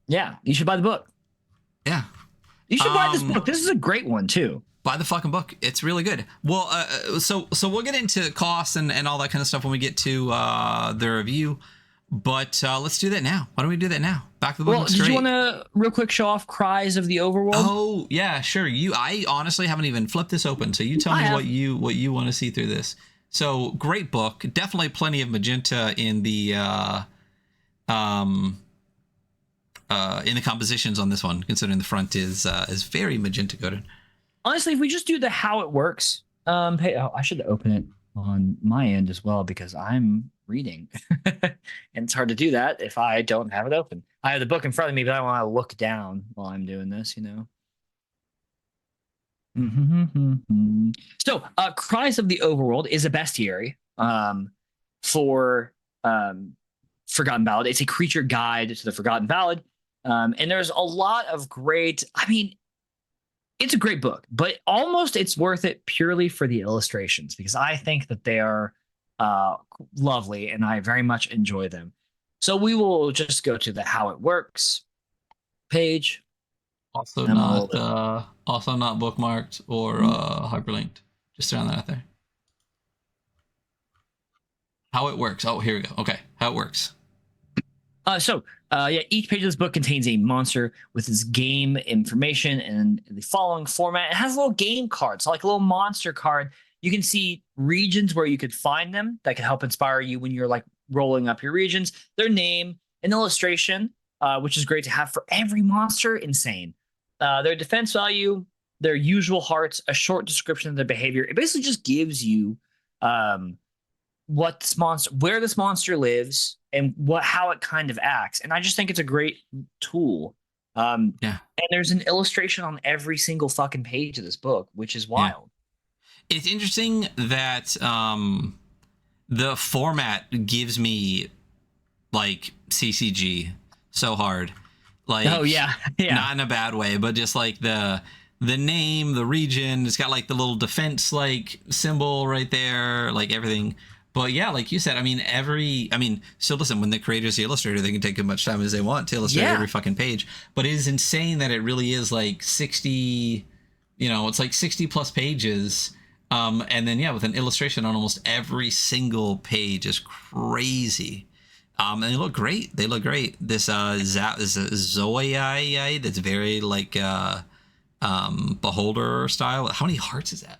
Yeah, you should buy the book. Yeah, you should buy this book. This is a great one too. Buy the fucking book. It's really good. Well, so we'll get into costs and all that kind of stuff when we get to the review. But let's do that now. Why don't we do that now? Back to the book. Well, did you want to real quick show off Cries of the Overworld? Oh yeah, sure. I honestly haven't even flipped this open, so you tell me what you want to see through this. So great book. Definitely plenty of magenta in the compositions on this one, considering the front is very magenta coded. Honestly, if we just do the how it works, hey, I should open it on my end as well because I'm reading and it's hard to do that if I don't have it open. I have the book in front of me, but I want to look down while I'm doing this, So Cries of the Overworld is a bestiary for Forgotten Ballad. It's a creature guide to the Forgotten Ballad, and there's a lot of great, it's a great book, but almost it's worth it purely for the illustrations because I think that they are lovely and I very much enjoy them. So we will just go to the how it works page. Also not bookmarked or hyperlinked. Just throwing that out there. How it works. Oh, here we go. Okay, how it works. Each page of this book contains a monster with its game information and the following format. It has a little game card, so like a little monster card. You can see regions where you could find them that can help inspire you when you're like rolling up your regions, their name, an illustration, which is great to have for every monster. Insane. Their defense value, their usual hearts, a short description of their behavior. It basically just gives you where this monster lives and how it kind of acts. And I just think it's a great tool. And there's an illustration on every single fucking page of this book, which is wild. It's interesting that the format gives me like CCG so hard. Like, not in a bad way, but just like the name, the region, it's got like the little defense like symbol right there, like everything. But yeah, like you said, so listen, when the creator's the illustrator, they can take as much time as they want to illustrate every fucking page. But it is insane that it really is like 60, it's like 60 plus pages. And then, with an illustration on almost every single page is crazy. And they look great. This Zoai that's very like Beholder style. How many hearts is that?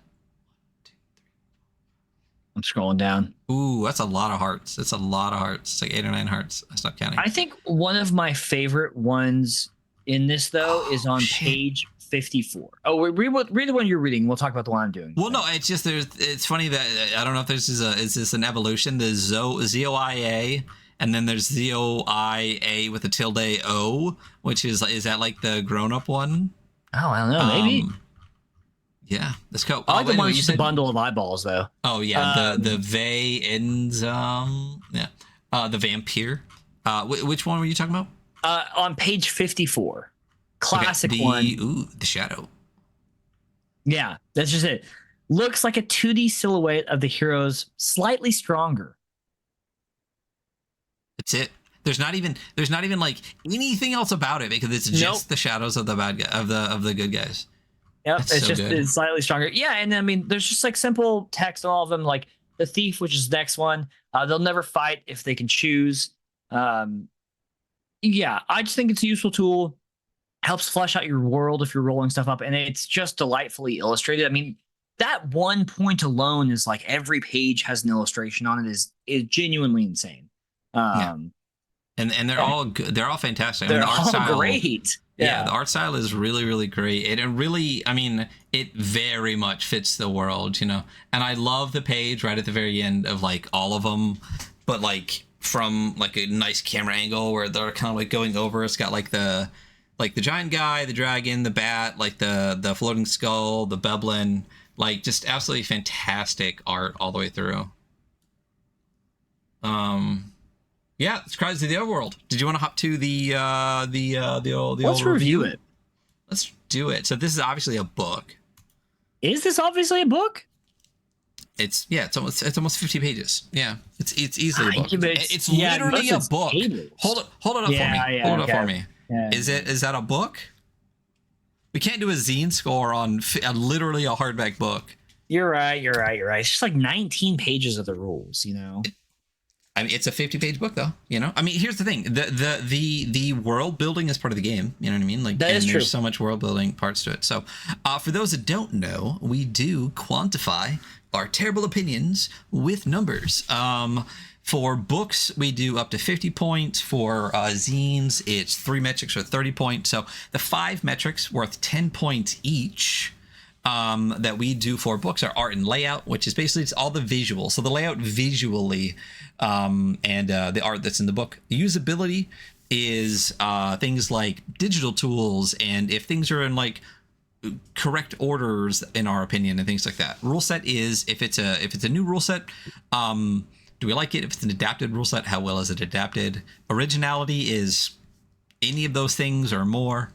I'm scrolling down. Ooh, that's a lot of hearts. It's like 8 or 9 hearts. I stopped counting. I think one of my favorite ones in this though is on page 54. Oh, read the one you're reading. We'll talk about the one I'm doing. Well, no, it's just it's funny that I don't know if is this an evolution? The ZOIA, and then there's ZOIA with a tilde O, which is that like the grown up one? Oh, I don't know, maybe. Yeah, let's go. I like the one that's just a bundle of eyeballs, though. Oh yeah, the Vey ends. The vampire. Which one were you talking about? On page 54, classic one. Ooh, the shadow. Yeah, that's just it. Looks like a 2D silhouette of the heroes, slightly stronger. That's it. There's not even like anything else about it because it's just the shadows of the bad guy of the good guys. Yep, That's it's so just good. it's slightly stronger. Yeah, and I mean, there's just like simple text on all of them, like the thief, which is the next one. They'll never fight if they can choose. Yeah, I just think it's a useful tool. Helps flesh out your world if you're rolling stuff up, and it's just delightfully illustrated. I mean, that one point alone is like every page has an illustration on it is genuinely insane. And they're all good. They're all fantastic. They're I mean, the art all style, great. Yeah, the art style is really, really great. It really, I mean, it very much fits the world, you know. And I love the page right at the very end of like all of them, but like from like a nice camera angle where they're kind of like going over. It's got like the giant guy, the dragon, the bat, like the floating skull, the beblin, like just absolutely fantastic art all the way through. Yeah, it's Cries of the Overworld. Did you want to hop to the old Let's review it. Let's do it. So this is obviously a book. Is this obviously a book? It's almost 50 pages. Yeah, it's easily a book. It's yeah, literally a book. Pages. Hold it up for me. Yeah, Hold it up for me. Yeah. Is that a book? We can't do a zine score on literally a hardback book. You're right. It's just like 19 pages of the rules, you know. I mean, it's a 50-page book, though. You know, I mean, here's the thing: the world building is part of the game. You know what I mean? Like, that is true. There's so much world building parts to it. So, for those that don't know, we do quantify our terrible opinions with numbers. For books, we do up to 50 points. For zines, it's 3 metrics or 30 points. So the 5 metrics worth 10 points each. That we do for books are art and layout, which is basically it's all the visuals. So the layout visually, and the art that's in the book. The usability is things like digital tools, and if things are in like correct orders, in our opinion, and things like that. Rule set is if it's a new rule set, do we like it? If it's an adapted rule set, how well is it adapted? Originality is any of those things or more.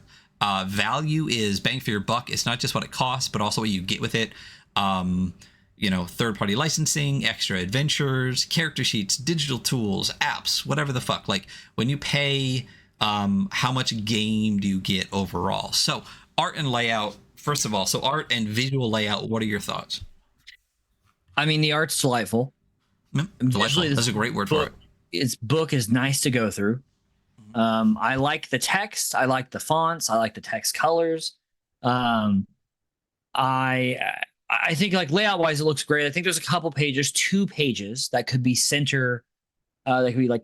Value is bang for your buck. It's not just what it costs, but also what you get with it. You know, third-party licensing, extra adventures, character sheets, digital tools, apps, whatever the fuck. Like when you pay, how much game do you get overall? So art and layout, first of all. So art and visual layout. What are your thoughts? I mean, the art's delightful. Delightful. That's a great word for it. Its book is nice to go through. I like the text. I like the fonts. I like the text colors. I think like layout wise, it looks great. I think there's a couple pages, 2 pages that could be centered,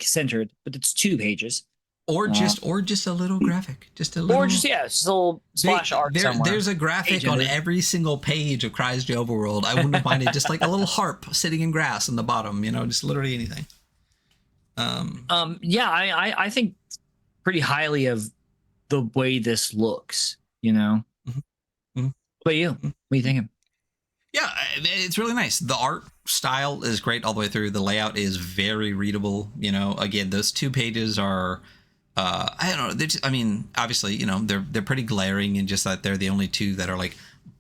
centered, but it's 2 pages. Or just a little graphic, just a little, or just a little splash art somewhere. There's a graphic on every single page of Cries to Overworld. I wouldn't mind it, just like a little harp sitting in grass in the bottom. You know, just literally anything. Yeah, I think pretty highly of the way this looks. You know, Mm-hmm. What are you? What are you thinking? Yeah, it's really nice. The art style is great all the way through. The layout is very readable. You know, again, those 2 pages are. I don't know. I mean, obviously, you know, they're pretty glaring in just that they're the only 2 that are like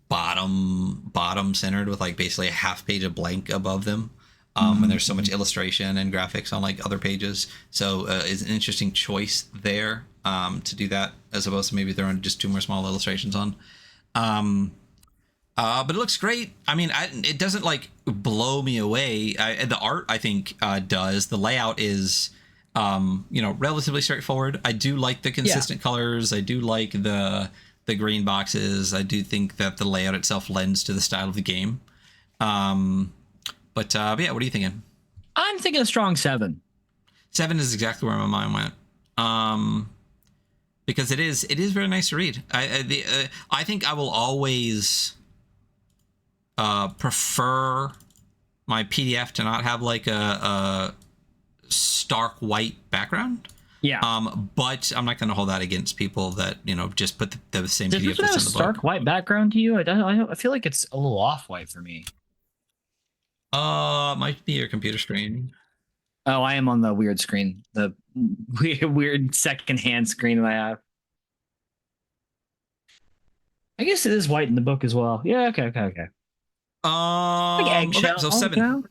bottom centered with like basically a half page of blank above them. And there's so much illustration and graphics on like other pages. So it's an interesting choice there to do that as opposed to maybe throwing just 2 more small illustrations on. But it looks great. I mean, it doesn't like blow me away. The art, I think, does. The layout is, you know, relatively straightforward. I do like the consistent colors. I do like the green boxes. I do think that the layout itself lends to the style of the game. But yeah, what are you thinking? I'm thinking a strong 7. 7 is exactly where my mind went. Because it is very nice to read. I think I will always prefer my PDF to not have like a stark white background. Yeah. But I'm not going to hold that against people that, you know, just put the same Does PDF this that's have in the a stark book. white background to you? I feel like it's a little off white for me. Might be your computer screen. Oh, I am on the weird screen, the weird secondhand screen that I have. I guess it is white in the book as well. Yeah. Okay. Like eggshell. Okay, so 7.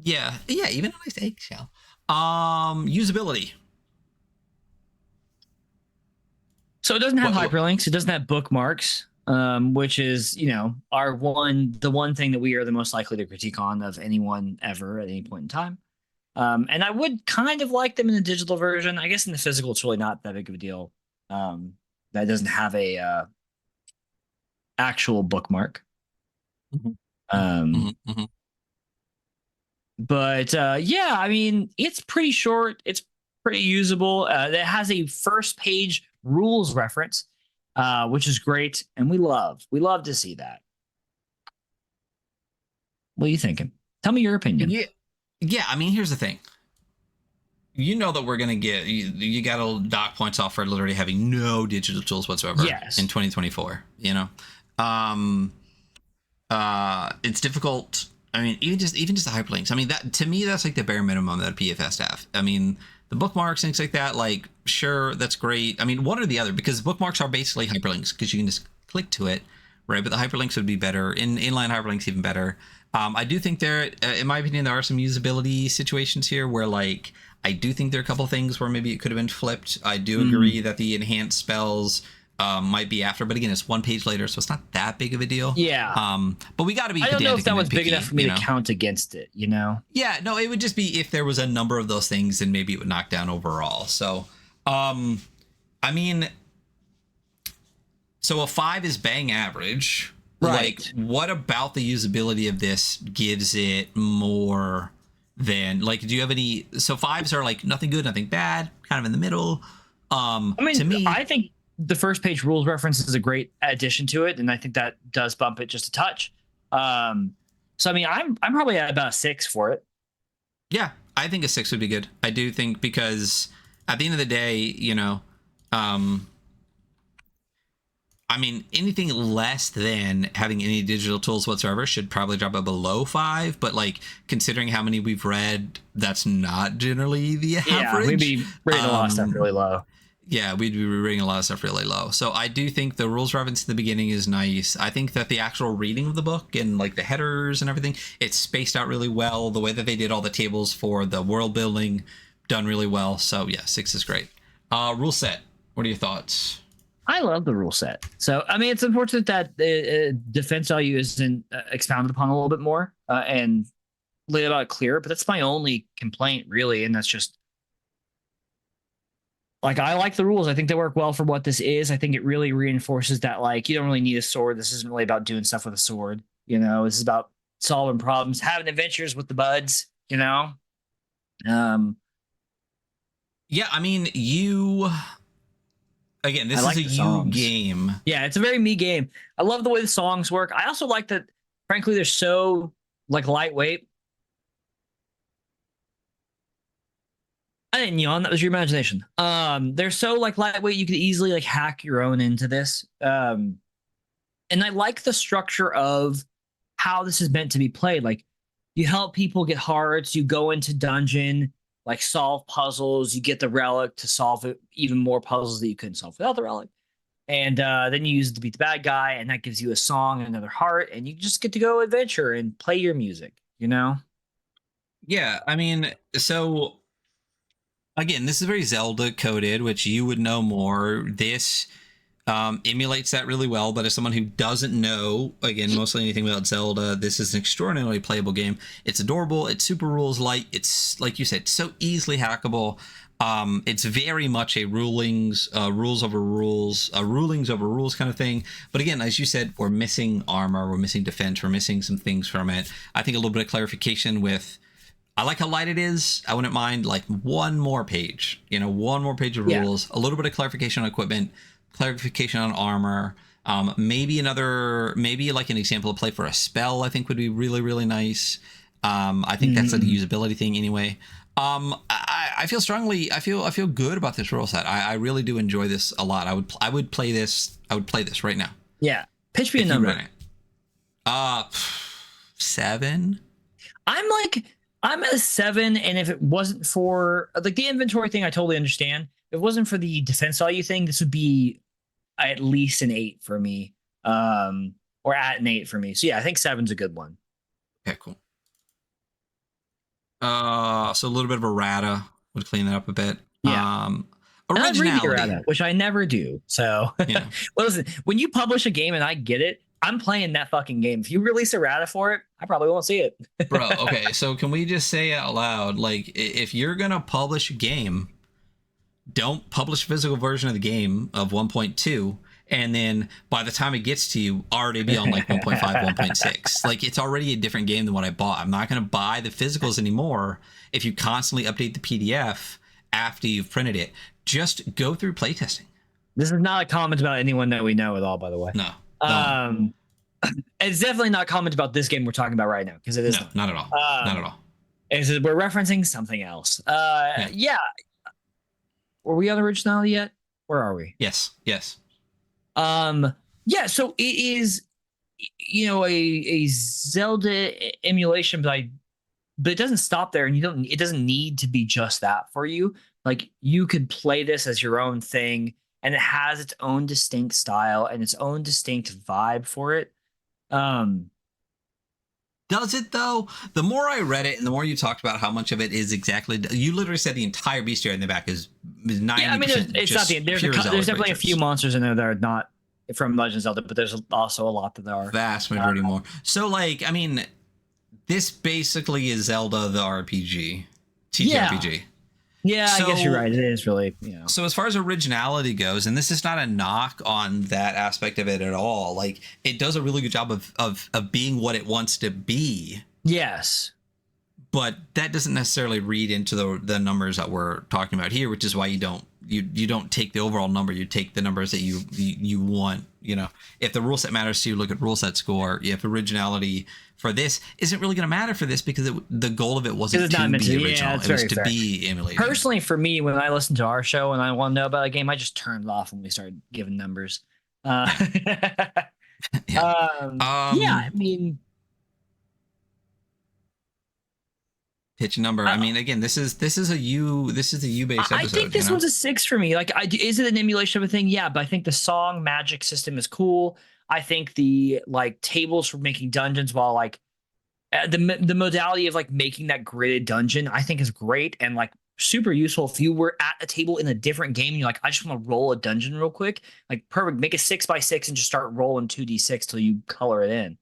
Yeah, even a nice eggshell. Usability. So it doesn't have What, hyperlinks. It doesn't have bookmarks, which is, the one thing that we are the most likely to critique on of anyone ever at any point in time. And I would kind of like them in the digital version. I guess in the physical, it's really not that big of a deal. That doesn't have a actual bookmark. Mhm. Um, Mhm, mhm. but yeah, I mean, it's pretty short. It's pretty usable. It has a first page rules reference, which is great, and we love to see that. What are you thinking? Tell me your opinion. Yeah, yeah. I mean, here's the thing. You know that we're gonna get you got to dock points off for literally having no digital tools whatsoever in Yes. 2024. Um, it's difficult. I mean, even just the hyperlinks. I mean, that to me that's like the bare minimum that a PF has to have. I mean, the bookmarks, things like that. Like, sure, that's great. I mean, one or the other, because bookmarks are basically hyperlinks because you can just click to it, right? But the hyperlinks would be better. Inline hyperlinks even better. I do think there, in my opinion, there are some usability situations here where like I do think there are a couple things where maybe it could have been flipped. I do agree that the enhanced spells might be after, but again, it's one page later, so it's not that big of a deal. Yeah. But we got to be I don't know if pedantic that and was big nitpicky, enough for me to count against it, you know? Yeah, no, it would just be if there was a number of those things, then maybe it would knock down overall. So, I mean, so a 5 is bang average. Right. Like, what about the usability of this gives it more than like? Do you have any? So 5s are like nothing good, nothing bad, kind of in the middle. I mean, To me, I think the first page rules reference is a great addition to it, and I think that does bump it just a touch. So I mean, I'm probably at about a 6 for it. yeah, I think a 6 would be good. I do think because at the end of the day, um, I mean, anything less than having any digital tools whatsoever should probably drop it below 5. But like considering how many we've read, that's not generally the Yeah, average. we'd be rating a lot of stuff really low. Yeah, we'd be reading a lot of stuff really low. So I do think the rules reference in the beginning is nice. I think that the actual reading of the book and like the headers and everything, it's spaced out really well. The way that they did all the tables for the world building, done really well. So yeah, 6 is great. Rule set. What are your thoughts? I love the rule set. So I mean, it's unfortunate that defense value isn't expounded upon a little bit more and laid out clear. But that's my only complaint, really, and that's just like I like the rules. I think they work well for what this is. I think it really reinforces that like you don't really need a sword. This isn't really about doing stuff with a sword. This is about solving problems, having adventures with the buds. Um, Yeah, I mean, again, this I is like a the you songs. game. Yeah, it's a very me game. I love the way the songs work. I also like that, frankly, they're so like lightweight. I didn't yawn. That was your imagination. They're so like lightweight. You could easily like hack your own into this. And I like the structure of how this is meant to be played. Like you help people get hearts. You go into dungeon, like solve puzzles. You get the relic to solve even more puzzles that you couldn't solve without the relic. And then you use it to beat the bad guy, and that gives you a song and another heart, and you just get to go adventure and play your music. Yeah, I mean, so again, this is very Zelda coded, which you would know more. This emulates that really well, but as someone who doesn't know, again, mostly anything about Zelda, this is an extraordinarily playable game. It's adorable. It's super rules light. It's like you said, so easily hackable. It's very much a rulings over rules kind of thing. But again, as you said, we're missing armor, we're missing defense, we're missing some things from it. I think a little bit of clarification with. I like how light it is. I wouldn't mind like one more page, one more page of rules, a little bit of clarification on equipment, clarification on armor. Maybe like an example of play for a spell, I think would be really, really nice. I think that's a usability thing anyway. I feel strongly. I feel good about this rule set. I really do enjoy this a lot. I would play this. I would play this right now. Yeah. Pitch me a number. 7. I'm at a 7, and if it wasn't for like the inventory thing, I totally understand. If it wasn't for the defense value thing, this would be at least an 8 for me. Or at an 8 for me. So yeah, I think 7's a good one. Okay, cool. So a little bit of errata would clean that up a bit. Yeah. And I'd read the Originality. errata, which I never do. So, Yeah. well, listen, when you publish a game and I get it, I'm playing that fucking game. If you release errata for it, I probably won't see it. Bro, okay, so can we just say out loud, like, if you're gonna publish a game, don't publish a physical version of the game of 1.2, and then by the time it gets to you, already be on like 1.5, 1.6. Like, it's already a different game than what I bought. I'm not gonna buy the physicals anymore if you constantly update the PDF after you've printed it. Just go through playtesting. This is not a comment about anyone that we know at all, by the way. No. It's definitely not comment about this game we're talking about right now, because it is not at all. Not at all. We're referencing something else. Yeah. Were we on originality yet? Where are we? Yes. Yeah, so it is, a Zelda emulation, but it doesn't stop there, and it doesn't need to be just that for you. Like, you could play this as your own thing, and it has its own distinct style and its own distinct vibe for it. Does it though? The more I read it and the more you talked about how much of it is exactly, you literally said the entire bestiary in the back is 90%. Yeah, I mean, it's not there's definitely a few monsters in there that are not from Legend of Zelda, but there's also a lot that there are. Vast majority more. So, like, I mean, this basically is Zelda the RPG, TTRPG. Yeah, so, I guess you're right. It is really, So as far as originality goes, and this is not a knock on that aspect of it at all, like, it does a really good job of being what it wants to be. Yes. But that doesn't necessarily read into the numbers that we're talking about here, which is why you don't take the overall number. You take the numbers that you want. If the rule set matters to you, look at rule set score. If originality for this isn't really going to matter for this, because the goal of it wasn't to be original. Yeah, it was to be emulated. Personally, for me, when I listen to our show and I want to know about a game, I just turned it off when we started giving numbers. Yeah, I mean, pitch number. I mean, again, this is a U based episode. I think this one's a 6 for me. Like, is it an emulation of a thing? Yeah, but I think the song magic system is cool. I think the tables for making dungeons, while the modality of making that gridded dungeon, I think is great and super useful if you were at a table in a different game and you're I just want to roll a dungeon real quick. Perfect. Make a 6x6 and just start rolling 2d6 till you color it in.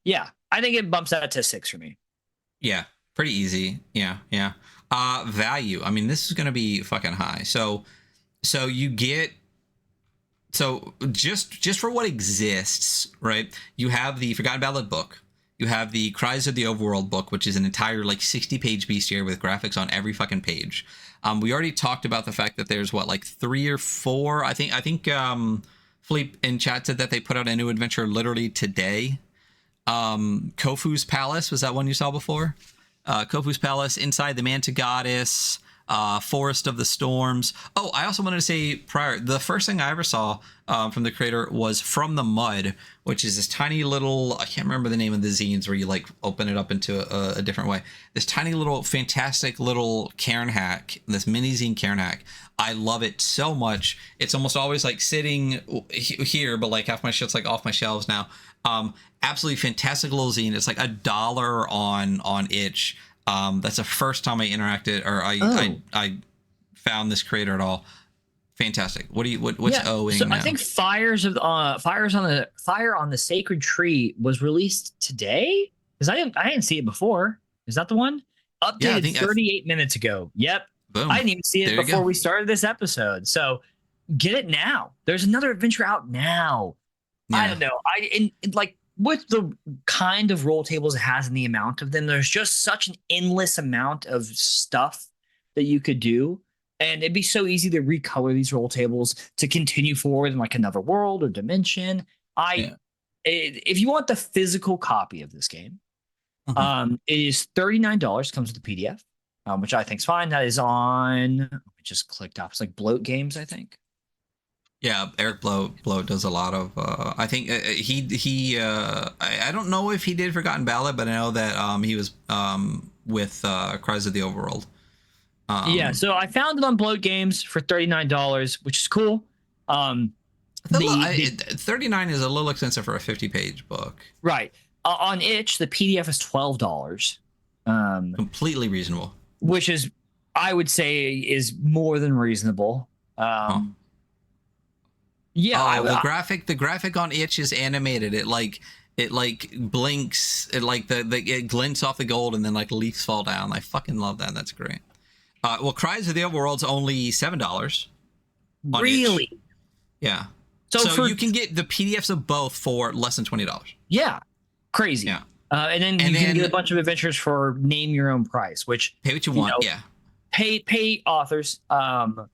Yeah, I think it bumps that to 6 for me. Yeah. Pretty easy. Yeah. Value. I mean, this is going to be fucking high. So you get, just for what exists, right? You have the Forgotten Ballad book. You have the Cries of the Overworld book, which is an entire 60-page bestiary with graphics on every fucking page. We already talked about the fact that there's 3 or 4. I think Fellipe in chat said that they put out a new adventure literally today. Kofu's Palace, was that one you saw before? Kofu's Palace, Inside the Manta Goddess, Forest of the Storms. Oh, I also wanted to say prior, the first thing I ever saw from the creator was From the Mud, which is this tiny little, I can't remember the name of the zines where you open it up into a different way. This tiny little fantastic little cairn hack, this mini zine cairn hack. I love it so much. It's almost always sitting here, but half my shit's off my shelves now. Absolutely fantastic little zine. It's $1 on itch. That's the first time I interacted or I found this creator at all. Fantastic. What's owing so now? I think Fire on the Sacred Tree was released today, because I didn't see it before. Is that the one? Updated 38 minutes ago. Yep. Boom. I didn't even see it before we started this episode. So get it now. There's another adventure out now. Yeah. I don't know. With the kind of roll tables it has and the amount of them, there's just such an endless amount of stuff that you could do. And it'd be so easy to recolor these roll tables to continue forward in another world or dimension. If you want the physical copy of this game, it is $39, comes with the PDF, which I think is fine. That is on, I just clicked off. It's Bloat Games, I think. Yeah, Eric Bloat does a lot of. I think he. I don't know if he did Forgotten Ballad, but I know that he was with Cries of the Overworld. Yeah, so I found it on Bloat Games for $39, which is cool. 39 is a little expensive for a 50-page book. Right. On itch, the PDF is $12. Completely reasonable. Which is I would say is more than reasonable. Huh. Yeah, Oh, the graphic on itch is animated. It like blinks. It like it glints off the gold, and then like leaves fall down. I fucking love that. That's great. Well, Cries of the Overworld's only $7 on itch. really. Yeah. So, So you can get the PDFs of both for less than $20. Yeah, crazy. Yeah. And then you can get a bunch of adventures for name your own price, which pay what you want. Yeah. Pay authors. But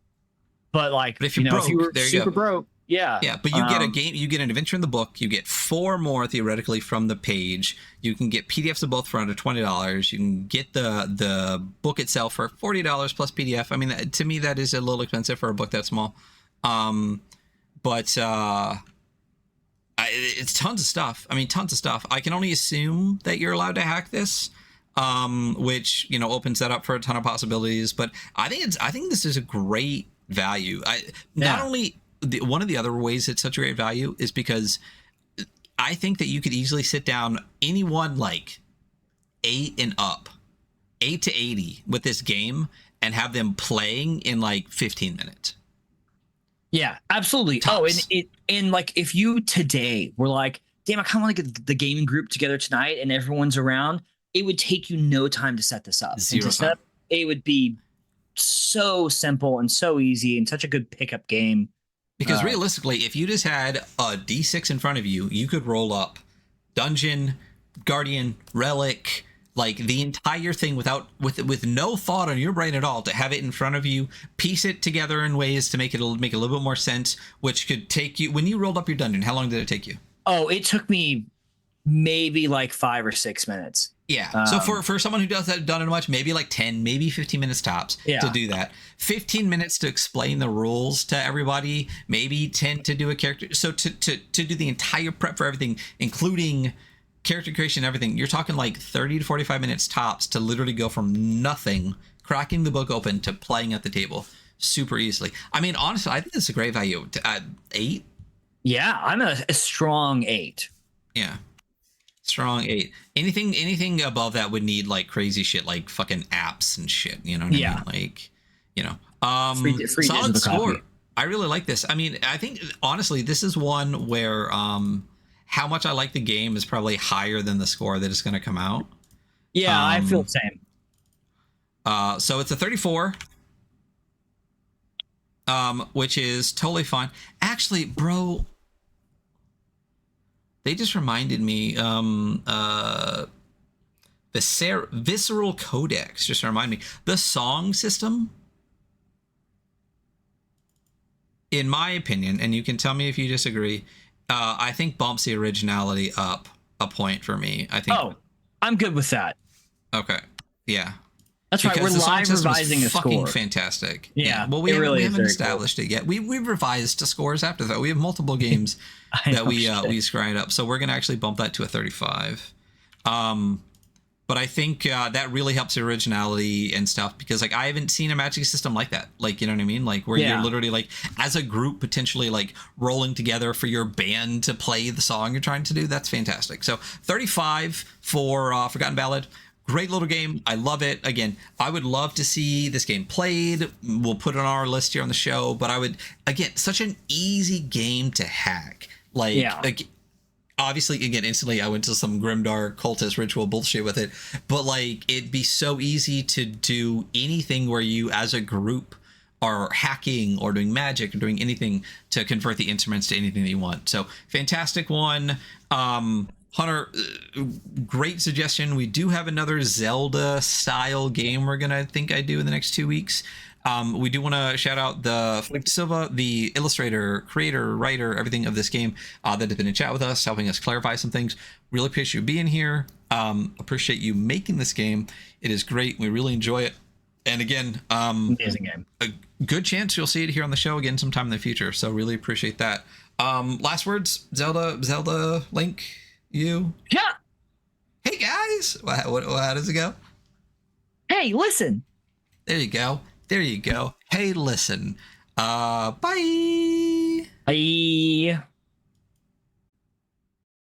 like, but if you're broke, if you were there you super go. broke, yeah. Yeah, but you get a game, you get an adventure in the book, you get 4 more theoretically from the page. You can get PDFs of both for under $20. You can get the book itself for $40 plus PDF. I mean, to me, that is a little expensive for a book that small. But it's tons of stuff. I mean, tons of stuff. I can only assume that you're allowed to hack this, which opens that up for a ton of possibilities. But I think this is a great value. Not only one of the other ways it's such a great value is because I think that you could easily sit down anyone like 8 and up, 8 to 80 with this game and have them playing in like 15 minutes. Yeah, absolutely. Tops. Oh, and like if you today were like, damn, I kind of want to get the gaming group together tonight and everyone's around, it would take you no time to set this up. Zero time. It would be so simple and so easy and such a good pickup game. Because realistically, if you just had a D6 in front of you, you could roll up Dungeon, Guardian, Relic, like the entire thing with no thought on your brain at all, to have it in front of you, piece it together in ways to make a little bit more sense, which could take you, when you rolled up your dungeon, how long did it take you? Oh, it took me maybe like 5 or 6 minutes. Yeah. So for someone who doesn't done it much, maybe like 10, maybe 15 minutes tops to do that. 15 minutes to explain the rules to everybody, maybe 10 to do a character. So to do the entire prep for everything, including character creation and everything, you're talking like 30 to 45 minutes tops to literally go from nothing, cracking the book open, to playing at the table super easily. I mean, honestly, I think it's a great value. 8? Yeah, I'm a strong 8. Yeah. Strong 8. Anything above that would need like crazy shit, like fucking apps and shit. You know what I mean? Like, free solid score. copy. I really like this. I mean, I think honestly, this is one where how much I like the game is probably higher than the score that is going to come out. Yeah, I feel the same. So it's a 34. Which is totally fine. Actually, bro, they just reminded me, the Visceral Codex just reminded me. The song system, in my opinion, and you can tell me if you disagree, I think bumps the originality up a point for me. I think. Oh, I'm good with that. Okay. Yeah. That's right. We're live revising a fucking score. Fantastic. Yeah. Well, we haven't established it yet. We've revised the scores after that. We have multiple games that we grind up. So we're gonna actually bump that to a 35. But I think that really helps the originality and stuff, because like I haven't seen a matching system like that. Like, you know what I mean? Like where you're literally like as a group potentially like rolling together for your band to play the song you're trying to do. That's fantastic. So 35 for Forgotten Ballad. Great little game. I love it. Again, I would love to see this game played. We'll put it on our list here on the show. But I would, again, such an easy game to hack. Like obviously, again, instantly I went to some grimdark cultist ritual bullshit with it. But like, it'd be so easy to do anything where you as a group are hacking or doing magic or doing anything to convert the instruments to anything that you want. So fantastic one. Hunter, great suggestion. We do have another Zelda style game we're gonna do in the next 2 weeks. We do want to shout out the Fellipe Silva, the illustrator, creator, writer, everything of this game, that has been in chat with us, helping us clarify some things. Really appreciate you being here. Appreciate you making this game. It is great. We really enjoy it. And again, amazing game. A good chance you'll see it here on the show again sometime in the future. So really appreciate that. Last words, Zelda, Link. You? Yeah. Hey guys, how does it go? Hey, listen. There you go. Hey, listen. Bye. Bye.